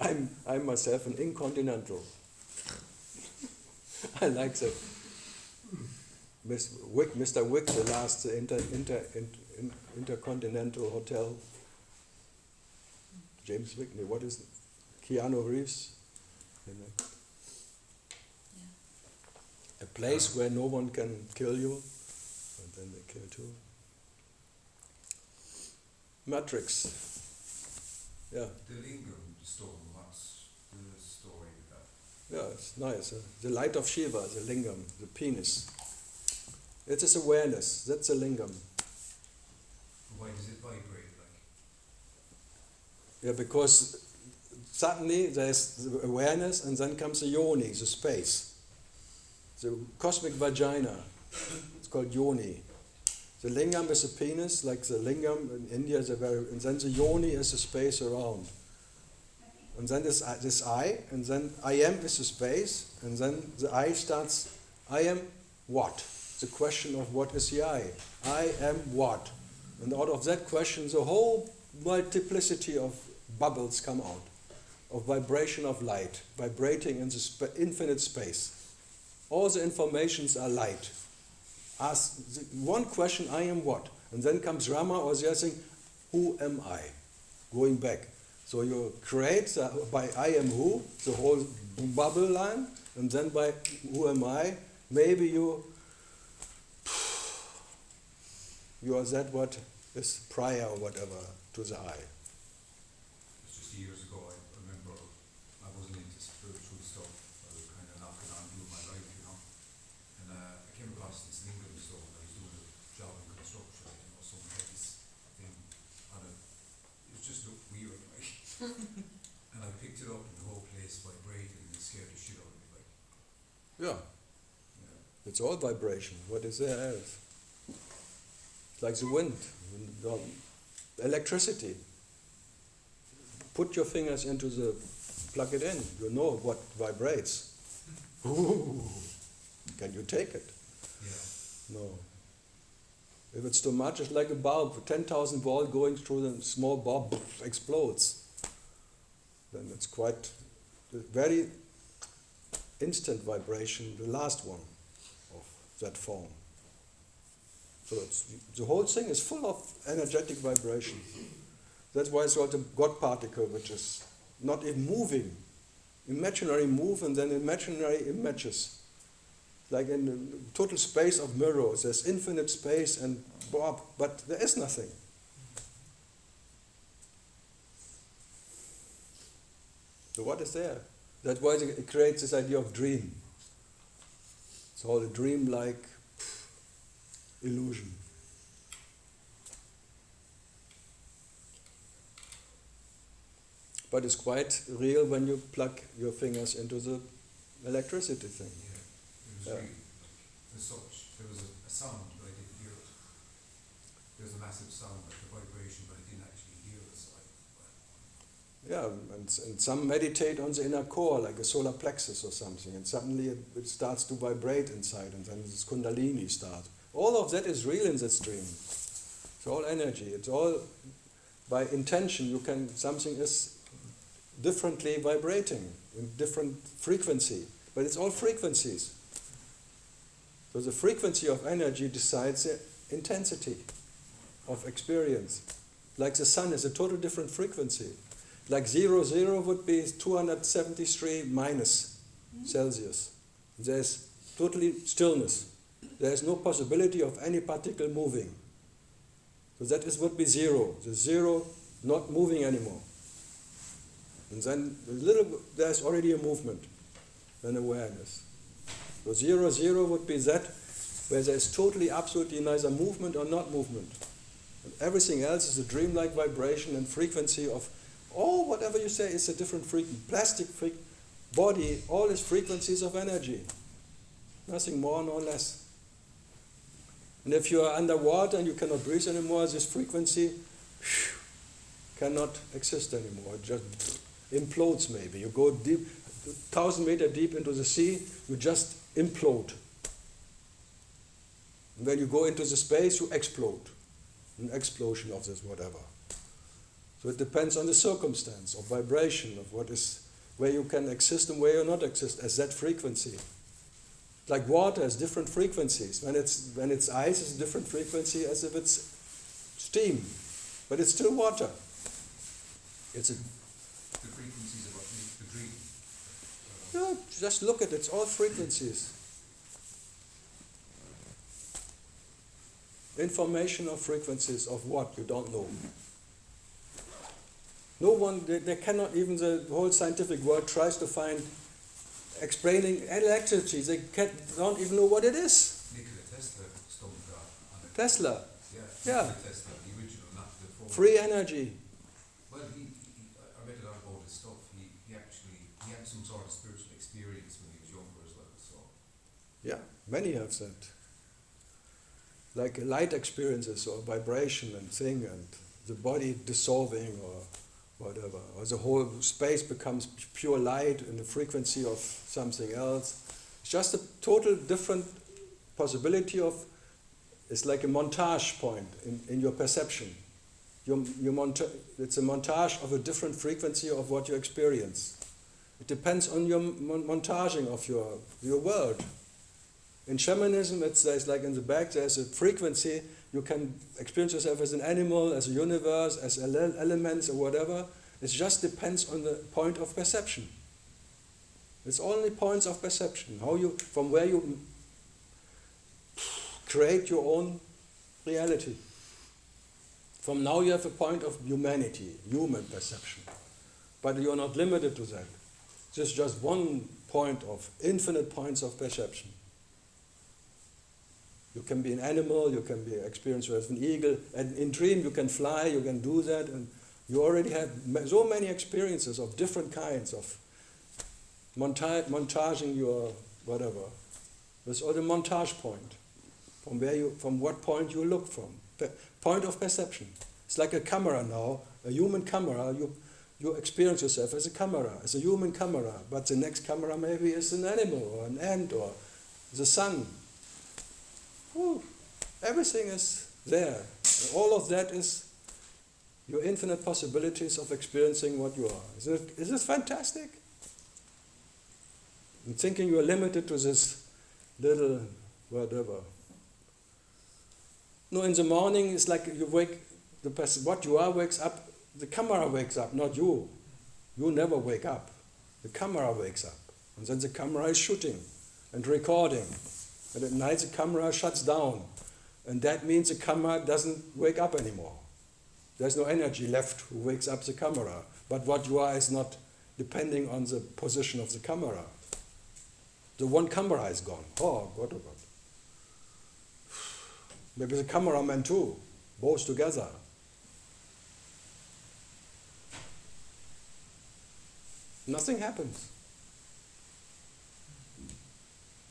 Speaker 1: I'm myself an incontinental. I like that. Mr. Wick, the last intercontinental hotel. James Wick, what is it? Keanu Reeves. A place where no one can kill you, and then they kill too. Matrix. Yeah.
Speaker 5: The lingam storm, what's the story with that?
Speaker 1: Yeah, it's nice. The light of Shiva, the lingam, the penis. It is awareness. That's the lingam.
Speaker 5: Why does it vibrate
Speaker 1: Yeah, because suddenly there's the awareness, and then comes the yoni, the space. The cosmic vagina. It's called yoni. The lingam is a penis, like the lingam in India is and then the yoni is the space around. And then this I, and then I am is the space, and then the I starts, I am what? the question of what is the I am what? And out of that question, the whole multiplicity of bubbles come out, of vibration of light, vibrating in the infinite space. All the informations are light. Ask one question, I am what? And then comes Rama or the other thing, who am I? Going back. So you create by I am who, the whole bubble line, and then by who am I, maybe you are that what is prior or whatever to the I.
Speaker 5: It's just years ago, I remember I wasn't into spiritual stuff. I was kind of knocking on doing my life, you know. And I came across this lingam stone. I was doing a job in construction, you know, someone had this thing on it. It just looked weird, like. And I picked it up and the whole place vibrated and it scared the shit out of me, like.
Speaker 1: Yeah,
Speaker 5: Yeah.
Speaker 1: it's all vibration. What is there else? It's like the wind, electricity. Put your fingers into the, plug it in, you know what vibrates. Ooh, can you take it?
Speaker 5: Yeah.
Speaker 1: No. If it's too much, it's like a bulb, 10,000 volt going through the small bulb, explodes. Then it's quite a very instant vibration, the last one of that form. So the whole thing is full of energetic vibration. That's why it's called a God particle, which is not even moving. Imaginary move and then imaginary images. Like in the total space of mirrors, there's infinite space and but there is nothing. So what is there? That's why it creates this idea of dream. It's all a dream-like illusion. But it's quite real when you plug your fingers into the electricity thing.
Speaker 5: Yeah. It was really, as such, there was a sound, but I didn't hear it. There was a massive sound, like a vibration, but I didn't actually hear it. So
Speaker 1: and some meditate on the inner core, like a solar plexus or something, and suddenly it starts to vibrate inside, and then this kundalini starts. All of that is real in this dream. It's all energy. It's all by intention. Something is differently vibrating in different frequency, but it's all frequencies. So the frequency of energy decides the intensity of experience. Like the sun is a total different frequency. Like 0 would be 273 minus Celsius. There's totally stillness. There's no possibility of any particle moving. So that would be 0. The 0 not moving anymore. And then there's already a movement, an awareness. So 0 would be that where there's totally, absolutely neither movement or not movement. And everything else is a dreamlike vibration and frequency of, whatever you say is a different frequency. Plastic body, all is frequencies of energy. Nothing more nor less. And if you are underwater and you cannot breathe anymore, this frequency cannot exist anymore. It just implodes maybe. You go deep, 1,000 meters deep into the sea, you just implode. And when you go into the space, you explode. An explosion of this whatever. So it depends on the circumstance of vibration, of where you can exist and where you not exist as that frequency. Like water has different frequencies. When it's ice, it's a different frequency as if it's steam. But it's still water. It's a
Speaker 5: the frequencies of what makes the dream.
Speaker 1: No, just look at it. It's all frequencies. Information of frequencies of what? You don't know. No one, they cannot, even the whole scientific world tries to find explaining electricity. They don't even know what it is.
Speaker 5: Nikola Tesla stumbled on it.
Speaker 1: Tesla.
Speaker 5: Yeah.
Speaker 1: Yeah.
Speaker 5: Nikola Tesla, the original, not the form.
Speaker 1: Free energy.
Speaker 5: Well, I read a lot about his stuff. He had some sort of spiritual experience when he was younger as well. So
Speaker 1: Yeah, many have that. Like light experiences or vibration and thing, and the body dissolving or whatever. Or the whole space becomes pure light in the frequency of something else. It's just a total different possibility of, it's like a montage point in your perception. It's a montage of a different frequency of what you experience. It depends on your montaging of your world. In shamanism, there's like in the back, there's a frequency. You can experience yourself as an animal, as a universe, as elements or whatever. It just depends on the point of perception. It's only points of perception. From where you create your own reality. From now you have a point of humanity, human perception. But you're not limited to that. It's just one point of infinite points of perception. You can be an animal, you can be experienced as an eagle, and in dream you can fly, you can do that, and you already have so many experiences of different kinds of montaging your whatever. That's all the montage point. From what point you look from. Point of perception. It's like a camera now, a human camera. You experience yourself as a camera, as a human camera, but the next camera maybe is an animal or an ant or the sun. Whew. Everything is there. All of that is your infinite possibilities of experiencing what you are. Is it fantastic? And thinking you are limited to this little whatever. No, in the morning it's like you wake, what you are wakes up, the camera wakes up, not you. You never wake up. The camera wakes up. And then the camera is shooting and recording. And at night the camera shuts down. And that means the camera doesn't wake up anymore. There's no energy left who wakes up the camera. But what you are is not depending on the position of the camera. The one camera is gone. Oh, God, oh God. Maybe the cameraman too, both together. Nothing happens.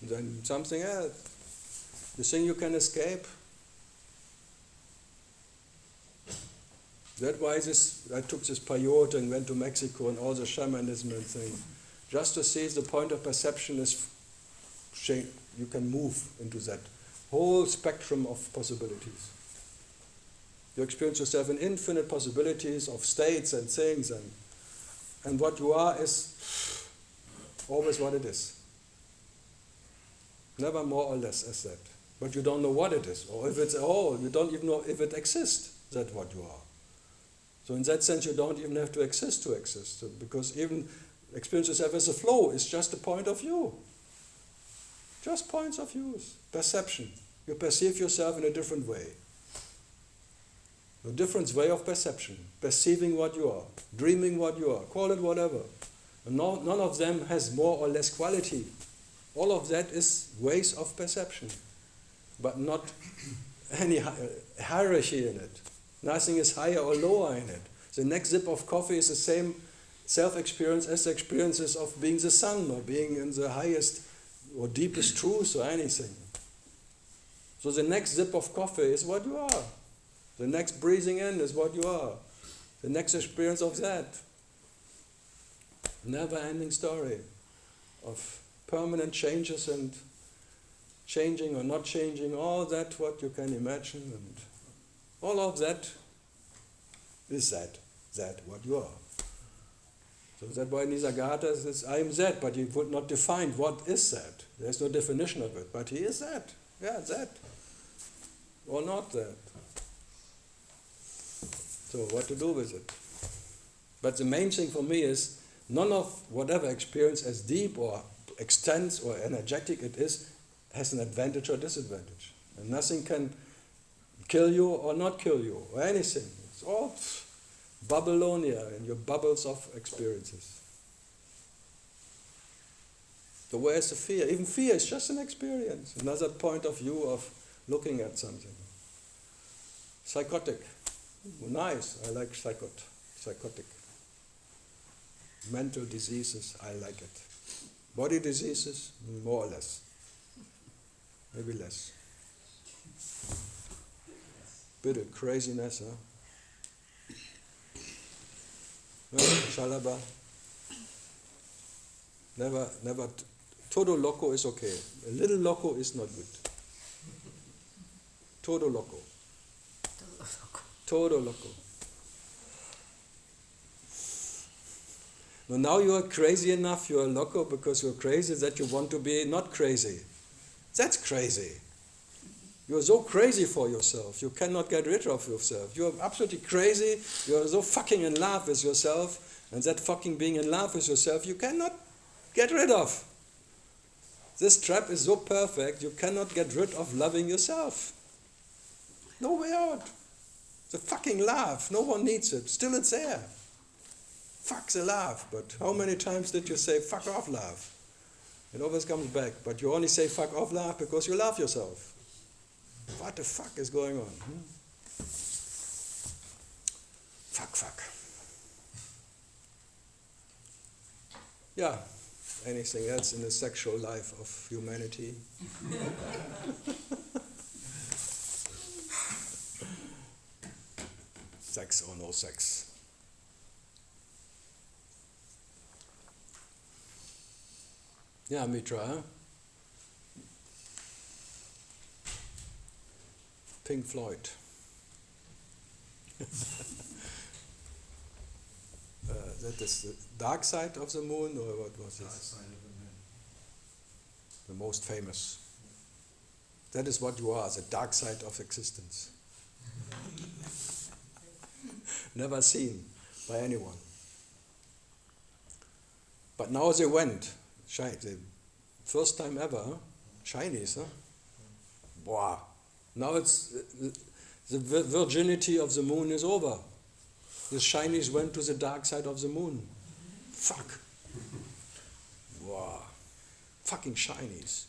Speaker 1: Then something else. You think you can escape? That's why I took this peyote and went to Mexico and all the shamanism and thing. Just to see the point of perception is you can move into that whole spectrum of possibilities. You experience yourself in infinite possibilities of states and things, and what you are is always what it is. Never more or less as that. But you don't know what it is, or if it's all, you don't even know if it exists, that's what you are. So in that sense you don't even have to exist, because even experience yourself as a flow is just a point of view. Just points of view, perception. You perceive yourself in a different way. A different way of perception. Perceiving what you are, dreaming what you are, call it whatever. And none of them has more or less quality. All of that is ways of perception, but not any hierarchy in it. Nothing is higher or lower in it. The next sip of coffee is the same self-experience as the experiences of being the sun or being in the highest or deepest truth or anything. So the next sip of coffee is what you are. The next breathing in is what you are. The next experience of that. Never-ending story of permanent changes and changing or not changing, all that what you can imagine, and all of that is that what you are. So that's why Nisargadatta says, I am that, but he would not define what is that. There's no definition of it, but he is that. Yeah, that. Or not that. So what to do with it? But the main thing for me is, none of whatever experience, as deep or extensive or energetic it is, has an advantage or disadvantage. And nothing can kill you or not kill you, or anything. It's all Babylonia and your bubbles of experiences. So where's the fear? Even fear is just an experience, another point of view of looking at something. Psychotic. Nice, I like psychotic. Mental diseases, I like it. Body diseases, more or less. Maybe less. Bit of craziness, huh? No, Shalaba. Never, todo loco is okay. A little loco is not good. Todo loco. Todo loco. Now you are crazy enough, you are loco because you're crazy that you want to be not crazy. That's crazy. You're so crazy for yourself, you cannot get rid of yourself. You're absolutely crazy, you're so fucking in love with yourself, and that fucking being in love with yourself you cannot get rid of. This trap is so perfect, you cannot get rid of loving yourself. No way out. The fucking love, no one needs it, still it's there. Fuck the love, but how many times did you say fuck off love? It always comes back, but you only say fuck off love because you love yourself. What the fuck is going on? Fuck. Yeah, anything else in the sexual life of humanity? Sex or no sex? Yeah, Mitra, huh? Pink Floyd. That is the dark side of the moon, or what was it?
Speaker 3: Dark side of the moon.
Speaker 1: The most famous. That is what you are, the dark side of existence. Never seen by anyone. But now they went. The first time ever, huh? Chinese, huh? Wow. Now it's the virginity of the moon is over. The Chinese went to the dark side of the moon. Fuck. Wow. Fucking Chinese.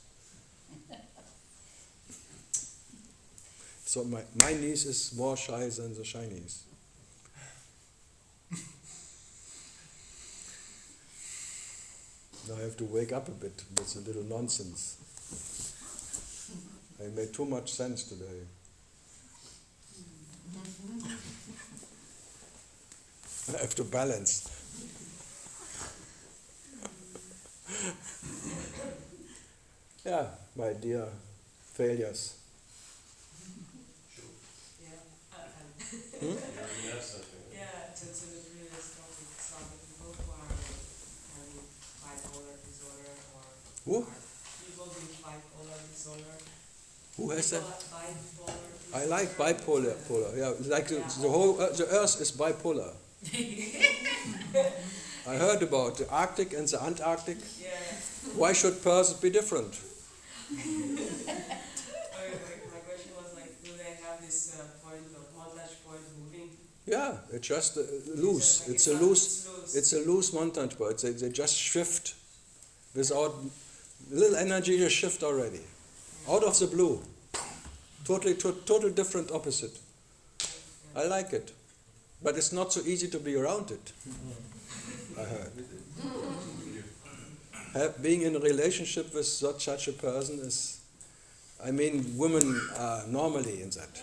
Speaker 1: So my niece is more shy than the Chinese. Now I have to wake up a bit with a little nonsense. I made too much sense today. I have to balance. Yeah, my dear failures.
Speaker 10: You have something.
Speaker 9: Yeah, to the previous topic, some people who are having bipolar disorder or
Speaker 1: Who?
Speaker 9: people with bipolar disorder.
Speaker 1: Who has that?
Speaker 9: Bipolar
Speaker 1: I like bipolar. Yeah, like the whole the Earth is bipolar. I heard about the Arctic and the Antarctic.
Speaker 9: Yeah.
Speaker 1: Why should persons be different?
Speaker 9: My question was like, do they have this point of montage point moving?
Speaker 1: Yeah, it's just loose. It's a loose. It's a loose montage point. They just shift without little energy. They shift already, out of the blue. Totally different opposite. I like it, but it's not so easy to be around it. I heard. Being in a relationship with such a person is, I mean, women are normally in that.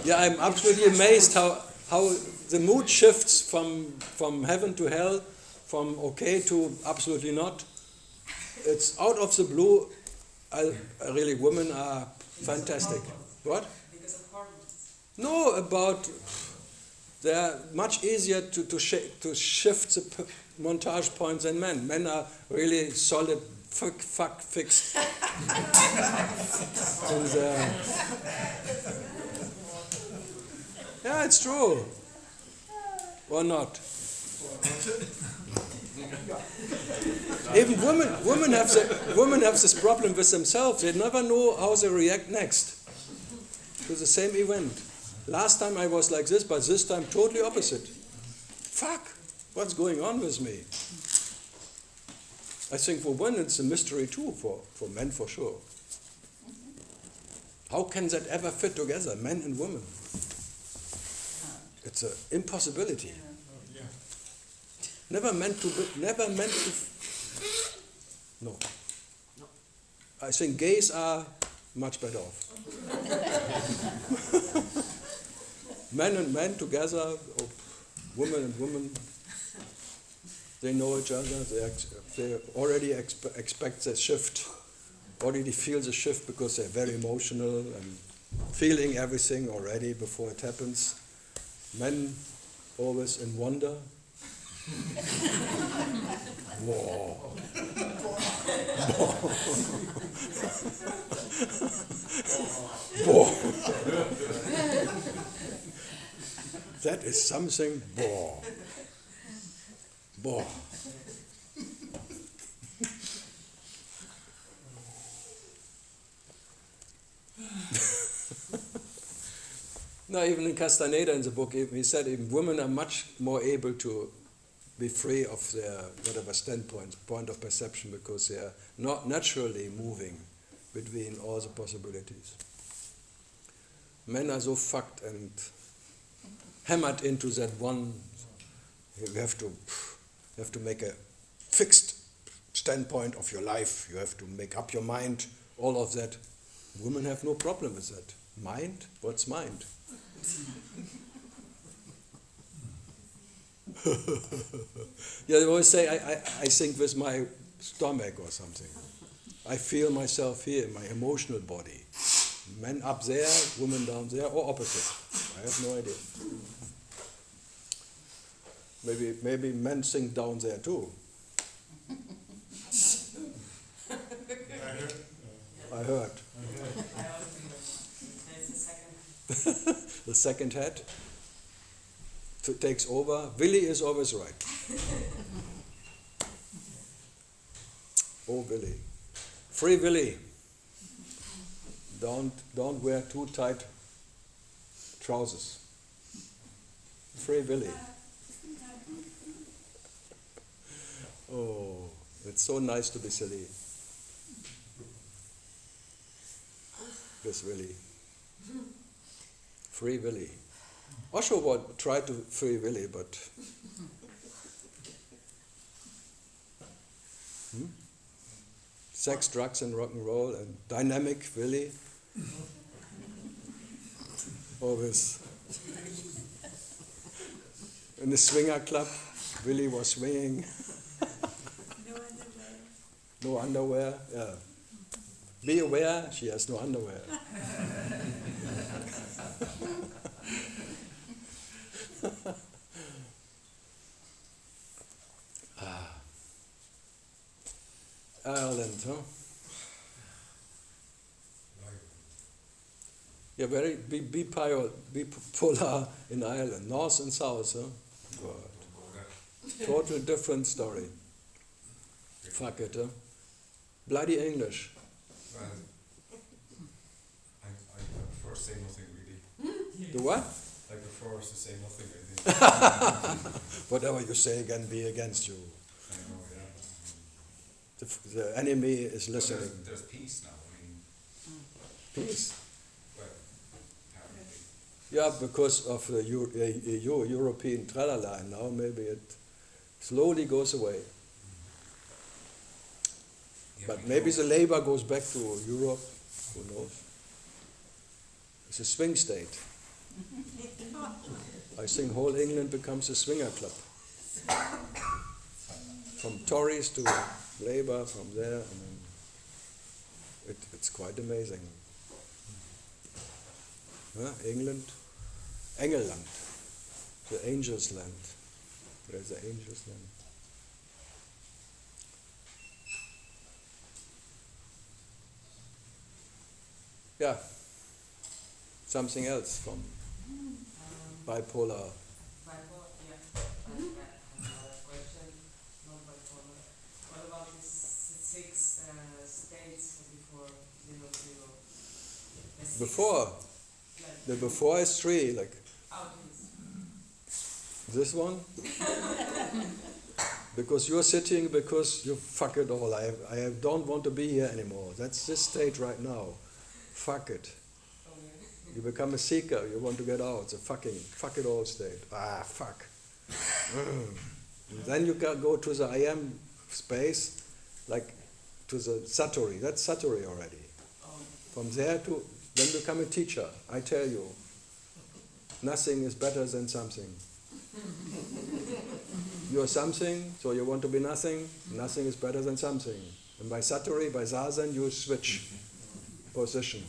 Speaker 1: Yeah, I'm absolutely amazed how the mood shifts from heaven to hell, from okay to absolutely not. It's out of the blue. Really, women are fantastic. What?
Speaker 9: Because of hormones.
Speaker 1: No, about they're much easier to shift the montage points than men. Men are really solid, fixed. And, yeah, it's true. Or not? Even women have this problem with themselves. They never know how they react next to the same event. Last time I was like this, but this time totally opposite. Fuck, what's going on with me? I think for women it's a mystery too, for men for sure. How can that ever fit together, men and women? It's an impossibility. Never meant to. No. I think gays are much better off. Men and men together, or women and women. They know each other, they already expect a shift, already feel the shift because they're very emotional and feeling everything already before it happens. Men always in wonder. Whoa. Whoa. That is something. Whoa. Whoa. No, even in Castaneda in the book, he said even women are much more able to be free of their whatever point of perception, because they are not naturally moving between all the possibilities. Men are so fucked and hammered into that one. You have to make a fixed standpoint of your life. You have to make up your mind. All of that. Women have no problem with that. Mind? What's mind? Yeah, they always say, I think with my stomach or something. I feel myself here, my emotional body. Men up there, women down there, or opposite. I have no idea. Maybe men think down there too. I heard. The second head takes over. Willy is always right. Oh, Willy. Free Willy. Don't wear too tight trousers. Free Willy. Oh, it's so nice to be silly. This Willy. Free Willy. Osho tried to free Willy, but sex, drugs, and rock and roll, and dynamic Willy. Always in the swinger club, Willy was swinging.
Speaker 8: No underwear.
Speaker 1: No underwear. Yeah. Be aware, she has no underwear. Ireland, huh? Yeah, very bipolar in Ireland, north and south, huh? God. Total different story. Fuck it, huh? Bloody English.
Speaker 5: Well, I prefer to say nothing really.
Speaker 1: The what?
Speaker 5: I prefer to say nothing, I think.
Speaker 1: Whatever you say can be against you.
Speaker 5: I know, yeah.
Speaker 1: The enemy is
Speaker 5: But
Speaker 1: listening.
Speaker 5: there's peace now, I mean,
Speaker 1: Peace.
Speaker 5: well, apparently.
Speaker 1: Yeah, because of the European tralala, and now maybe it slowly goes away.
Speaker 5: Yeah,
Speaker 1: But
Speaker 5: we
Speaker 1: maybe
Speaker 5: know-
Speaker 1: the labor goes back to Europe, who knows? It's a swing state. I think whole England becomes a swinger club. From Tories to Labour, from there, and then it's quite amazing. Huh? England, Engeland, the angels' land. There's the angels' land. Yeah, something else from bipolar.
Speaker 9: Bipolar, yeah. I have another question. Not bipolar. What about the 6 states before 00? The six,
Speaker 1: Before,
Speaker 9: like,
Speaker 1: the before is 3, like this one. Because you're sitting, because you fuck it all. I don't want to be here anymore. That's this state right now. Fuck it. You become a seeker, you want to get out. It's a fuck it all state. Ah, fuck. And then you go to the I am space, like to the Satori. That's Satori already. From there to, then become a teacher. I tell you, nothing is better than something. you're something, so you want to be nothing. Nothing is better than something. And by satori, by zazen, you switch position.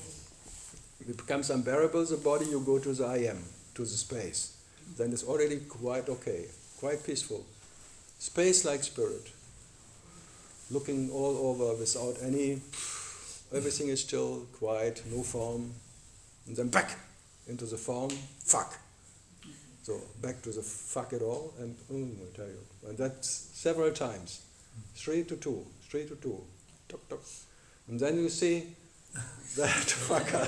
Speaker 1: It becomes unbearable, the body, you go to the I am, to the space. Then it's already quite okay, quite peaceful. Space like spirit. Looking all over without everything is still, quiet, no form. And then back into the form, fuck. So back to the fuck it all, and I tell you. And that's several times. 3 to 2, 3 to 2. Tok, tok. And then you see that fucker.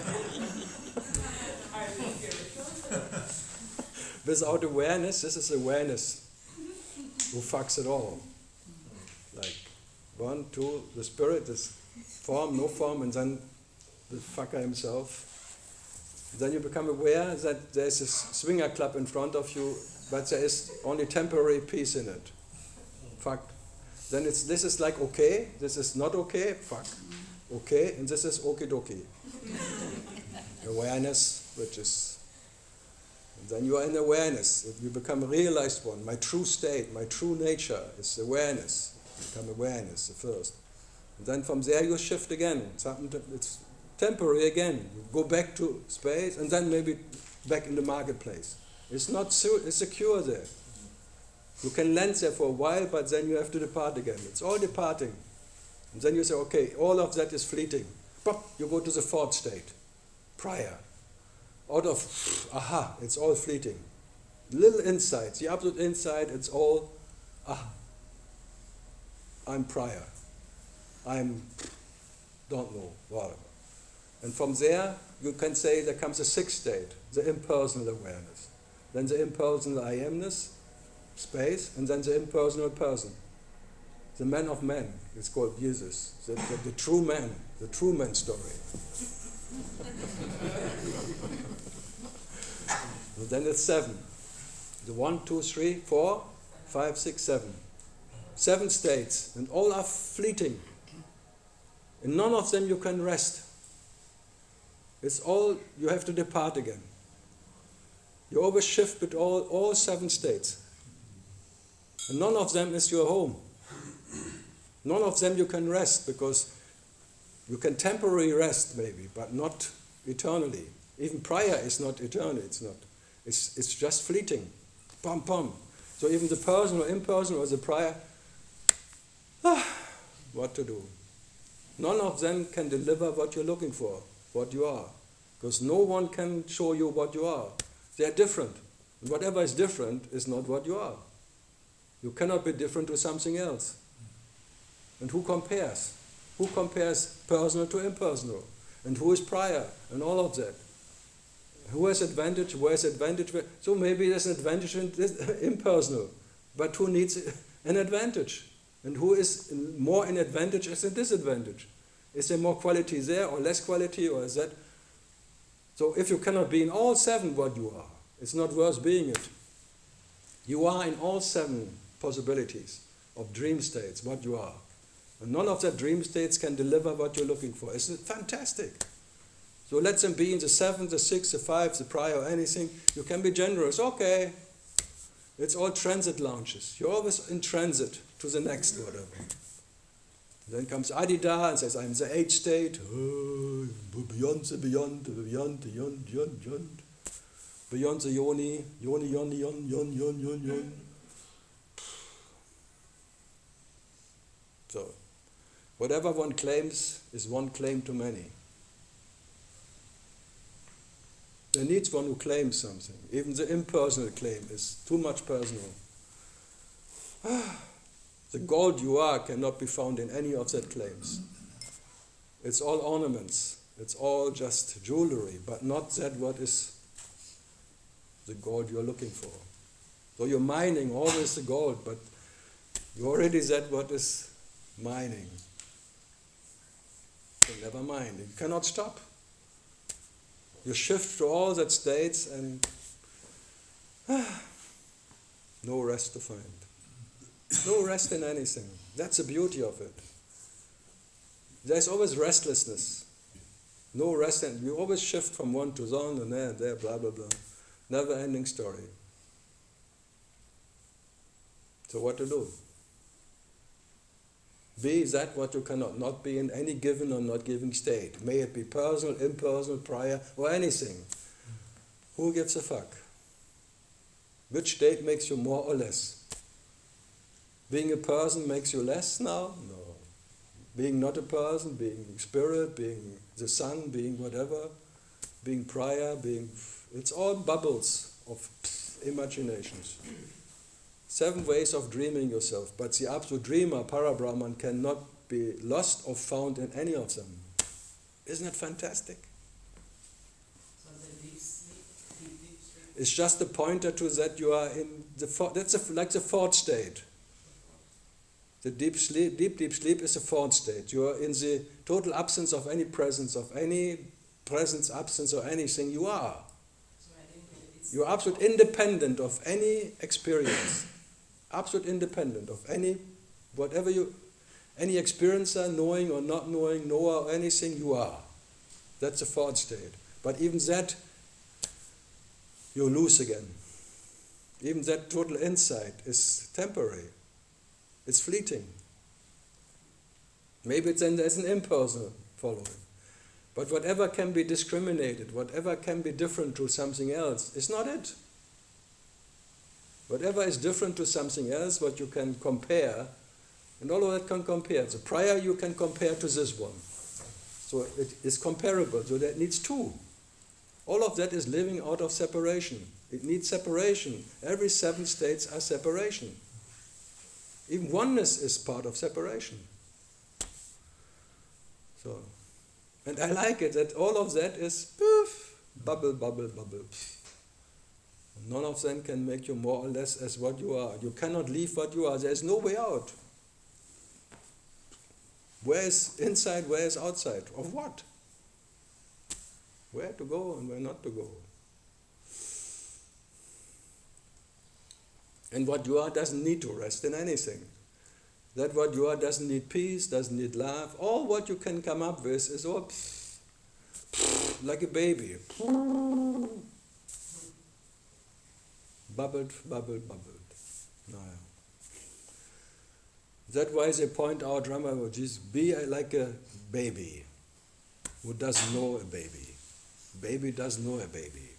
Speaker 1: Without awareness, this is awareness who fucks it all. Like 1, 2, the spirit is form, no form, and then the fucker himself. Then you become aware that there's a swinger club in front of you, but there is only temporary peace in it. Fuck. Then this is like okay, this is not okay, fuck. Okay, and this is okie dokie. Awareness, which is, and then you are in awareness. You become a realized one. My true state, my true nature is awareness. You become awareness, the first. And then from there you shift again. It's temporary again. You go back to space and then maybe back in the marketplace. It's not it's secure there. You can land there for a while, but then you have to depart again. It's all departing. And then you say, okay, all of that is fleeting. But you go to the fourth state, prior. Out of, aha, it's all fleeting. Little insights, the absolute insight, it's all, I'm prior. Don't know, whatever. And from there, you can say there comes a sixth state, the impersonal awareness. Then the impersonal I amness, space, and then the impersonal person. The man of men, it's called Jesus, the true man, the true man story. And then it's 7. The 1, 2, 3, 4, 5, 6, 7. 7 states, and all are fleeting. In none of them you can rest. It's all, you have to depart again. You always shift between all 7 states. And none of them is your home. None of them you can rest, because you can temporarily rest maybe, but not eternally. Even prior is not eternal, it's not. It's just fleeting. Pum pum. So even the personal, impersonal, or the prior, what to do? None of them can deliver what you're looking for, what you are. Because no one can show you what you are. They are different. And whatever is different is not what you are. You cannot be different to something else. And who compares? Who compares personal to impersonal? And who is prior? And all of that. Who has advantage? Where is advantage? So maybe there's an advantage in this impersonal. But who needs an advantage? And who is more in advantage as a disadvantage? Is there more quality there or less quality, or is that? So if you cannot be in all 7 what you are, it's not worth being it. You are in all 7 possibilities of dream states, what you are. And none of the dream states can deliver what you're looking for. It's fantastic. So let them be in the 7, the 6, the 5, the prior, anything. You can be generous. Okay. It's all transit lounges. You're always in transit to the next whatever. Then comes Adida and says, I'm the 8th state. Beyond the beyond, beyond the yon, yon, yon. Beyond the yoni, yoni, yoni, yon, yon, yon, yon, yon. So, whatever one claims is one claim too many. There needs one who claims something. Even the impersonal claim is too much personal. The gold you are cannot be found in any of that claims. It's all ornaments. It's all just jewelry, but not that what is the gold you're looking for. So you're mining always the gold, but you already said what is mining. So never mind. You cannot stop. You shift to all that states and no rest to find. No rest in anything. That's the beauty of it. There's always restlessness. No rest, and you always shift from one to zone and there, blah, blah, blah. Never ending story. So what to do? Be that what you cannot not be in any given or not given state. May it be personal, impersonal, prior, or anything. Who gives a fuck? Which state makes you more or less? Being a person makes you less now? No. Being not a person, being spirit, being the sun, being whatever, being prior, it's all bubbles of imaginations. 7 ways of dreaming yourself, but the absolute dreamer, Parabrahman, cannot be lost or found in any of them. Isn't it fantastic?
Speaker 9: So the deep sleep, deep sleep.
Speaker 1: It's just a pointer to that you are in like the fourth state. The deep sleep is the fourth state. You are in the total absence of any presence, absence or anything you are.
Speaker 9: So I think it's
Speaker 1: You are absolutely independent of any experience. Absolute independent of any experiencer, knowing or not knowing, knower or anything, you are. That's the fourth state. But even that, you lose again. Even that total insight is temporary. It's fleeting. Maybe then there's an impersonal following. But whatever can be discriminated, whatever can be different to something else, is not it. Whatever is different to something else, what you can compare, and all of that can compare. The prior you can compare to this one. So it is comparable, so that needs 2. All of that is living out of separation. It needs separation. Every 7 states are separation. Even oneness is part of separation. So, and I like it that all of that is poof, bubble, bubble, bubble. None of them can make you more or less as what you are. You cannot leave what you are. There is no way out. Where is inside, where is outside? Of what? Where to go and where not to go? And what you are doesn't need to rest in anything. That what you are doesn't need peace, doesn't need love. All what you can come up with is all like a baby. Bubbled, bubbled, bubbled. No. That's why they point out, Rama, just be like a baby who doesn't know a baby. Baby doesn't know a baby.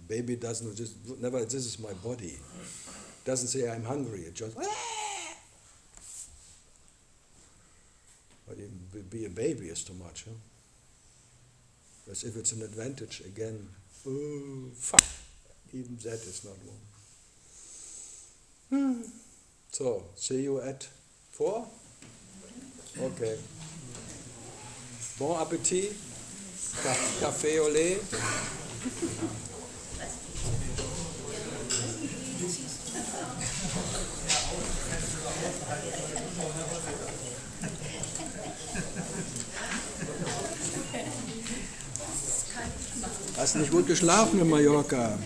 Speaker 1: Baby doesn't know, just never, this is my body. Doesn't say I'm hungry, it just, but even be a baby is too much, huh? As if it's an advantage again. Oh, fuck. Even that is not one. So, see you at 4? Okay. Bon appétit. Café au lait. Hast nicht gut geschlafen in Mallorca?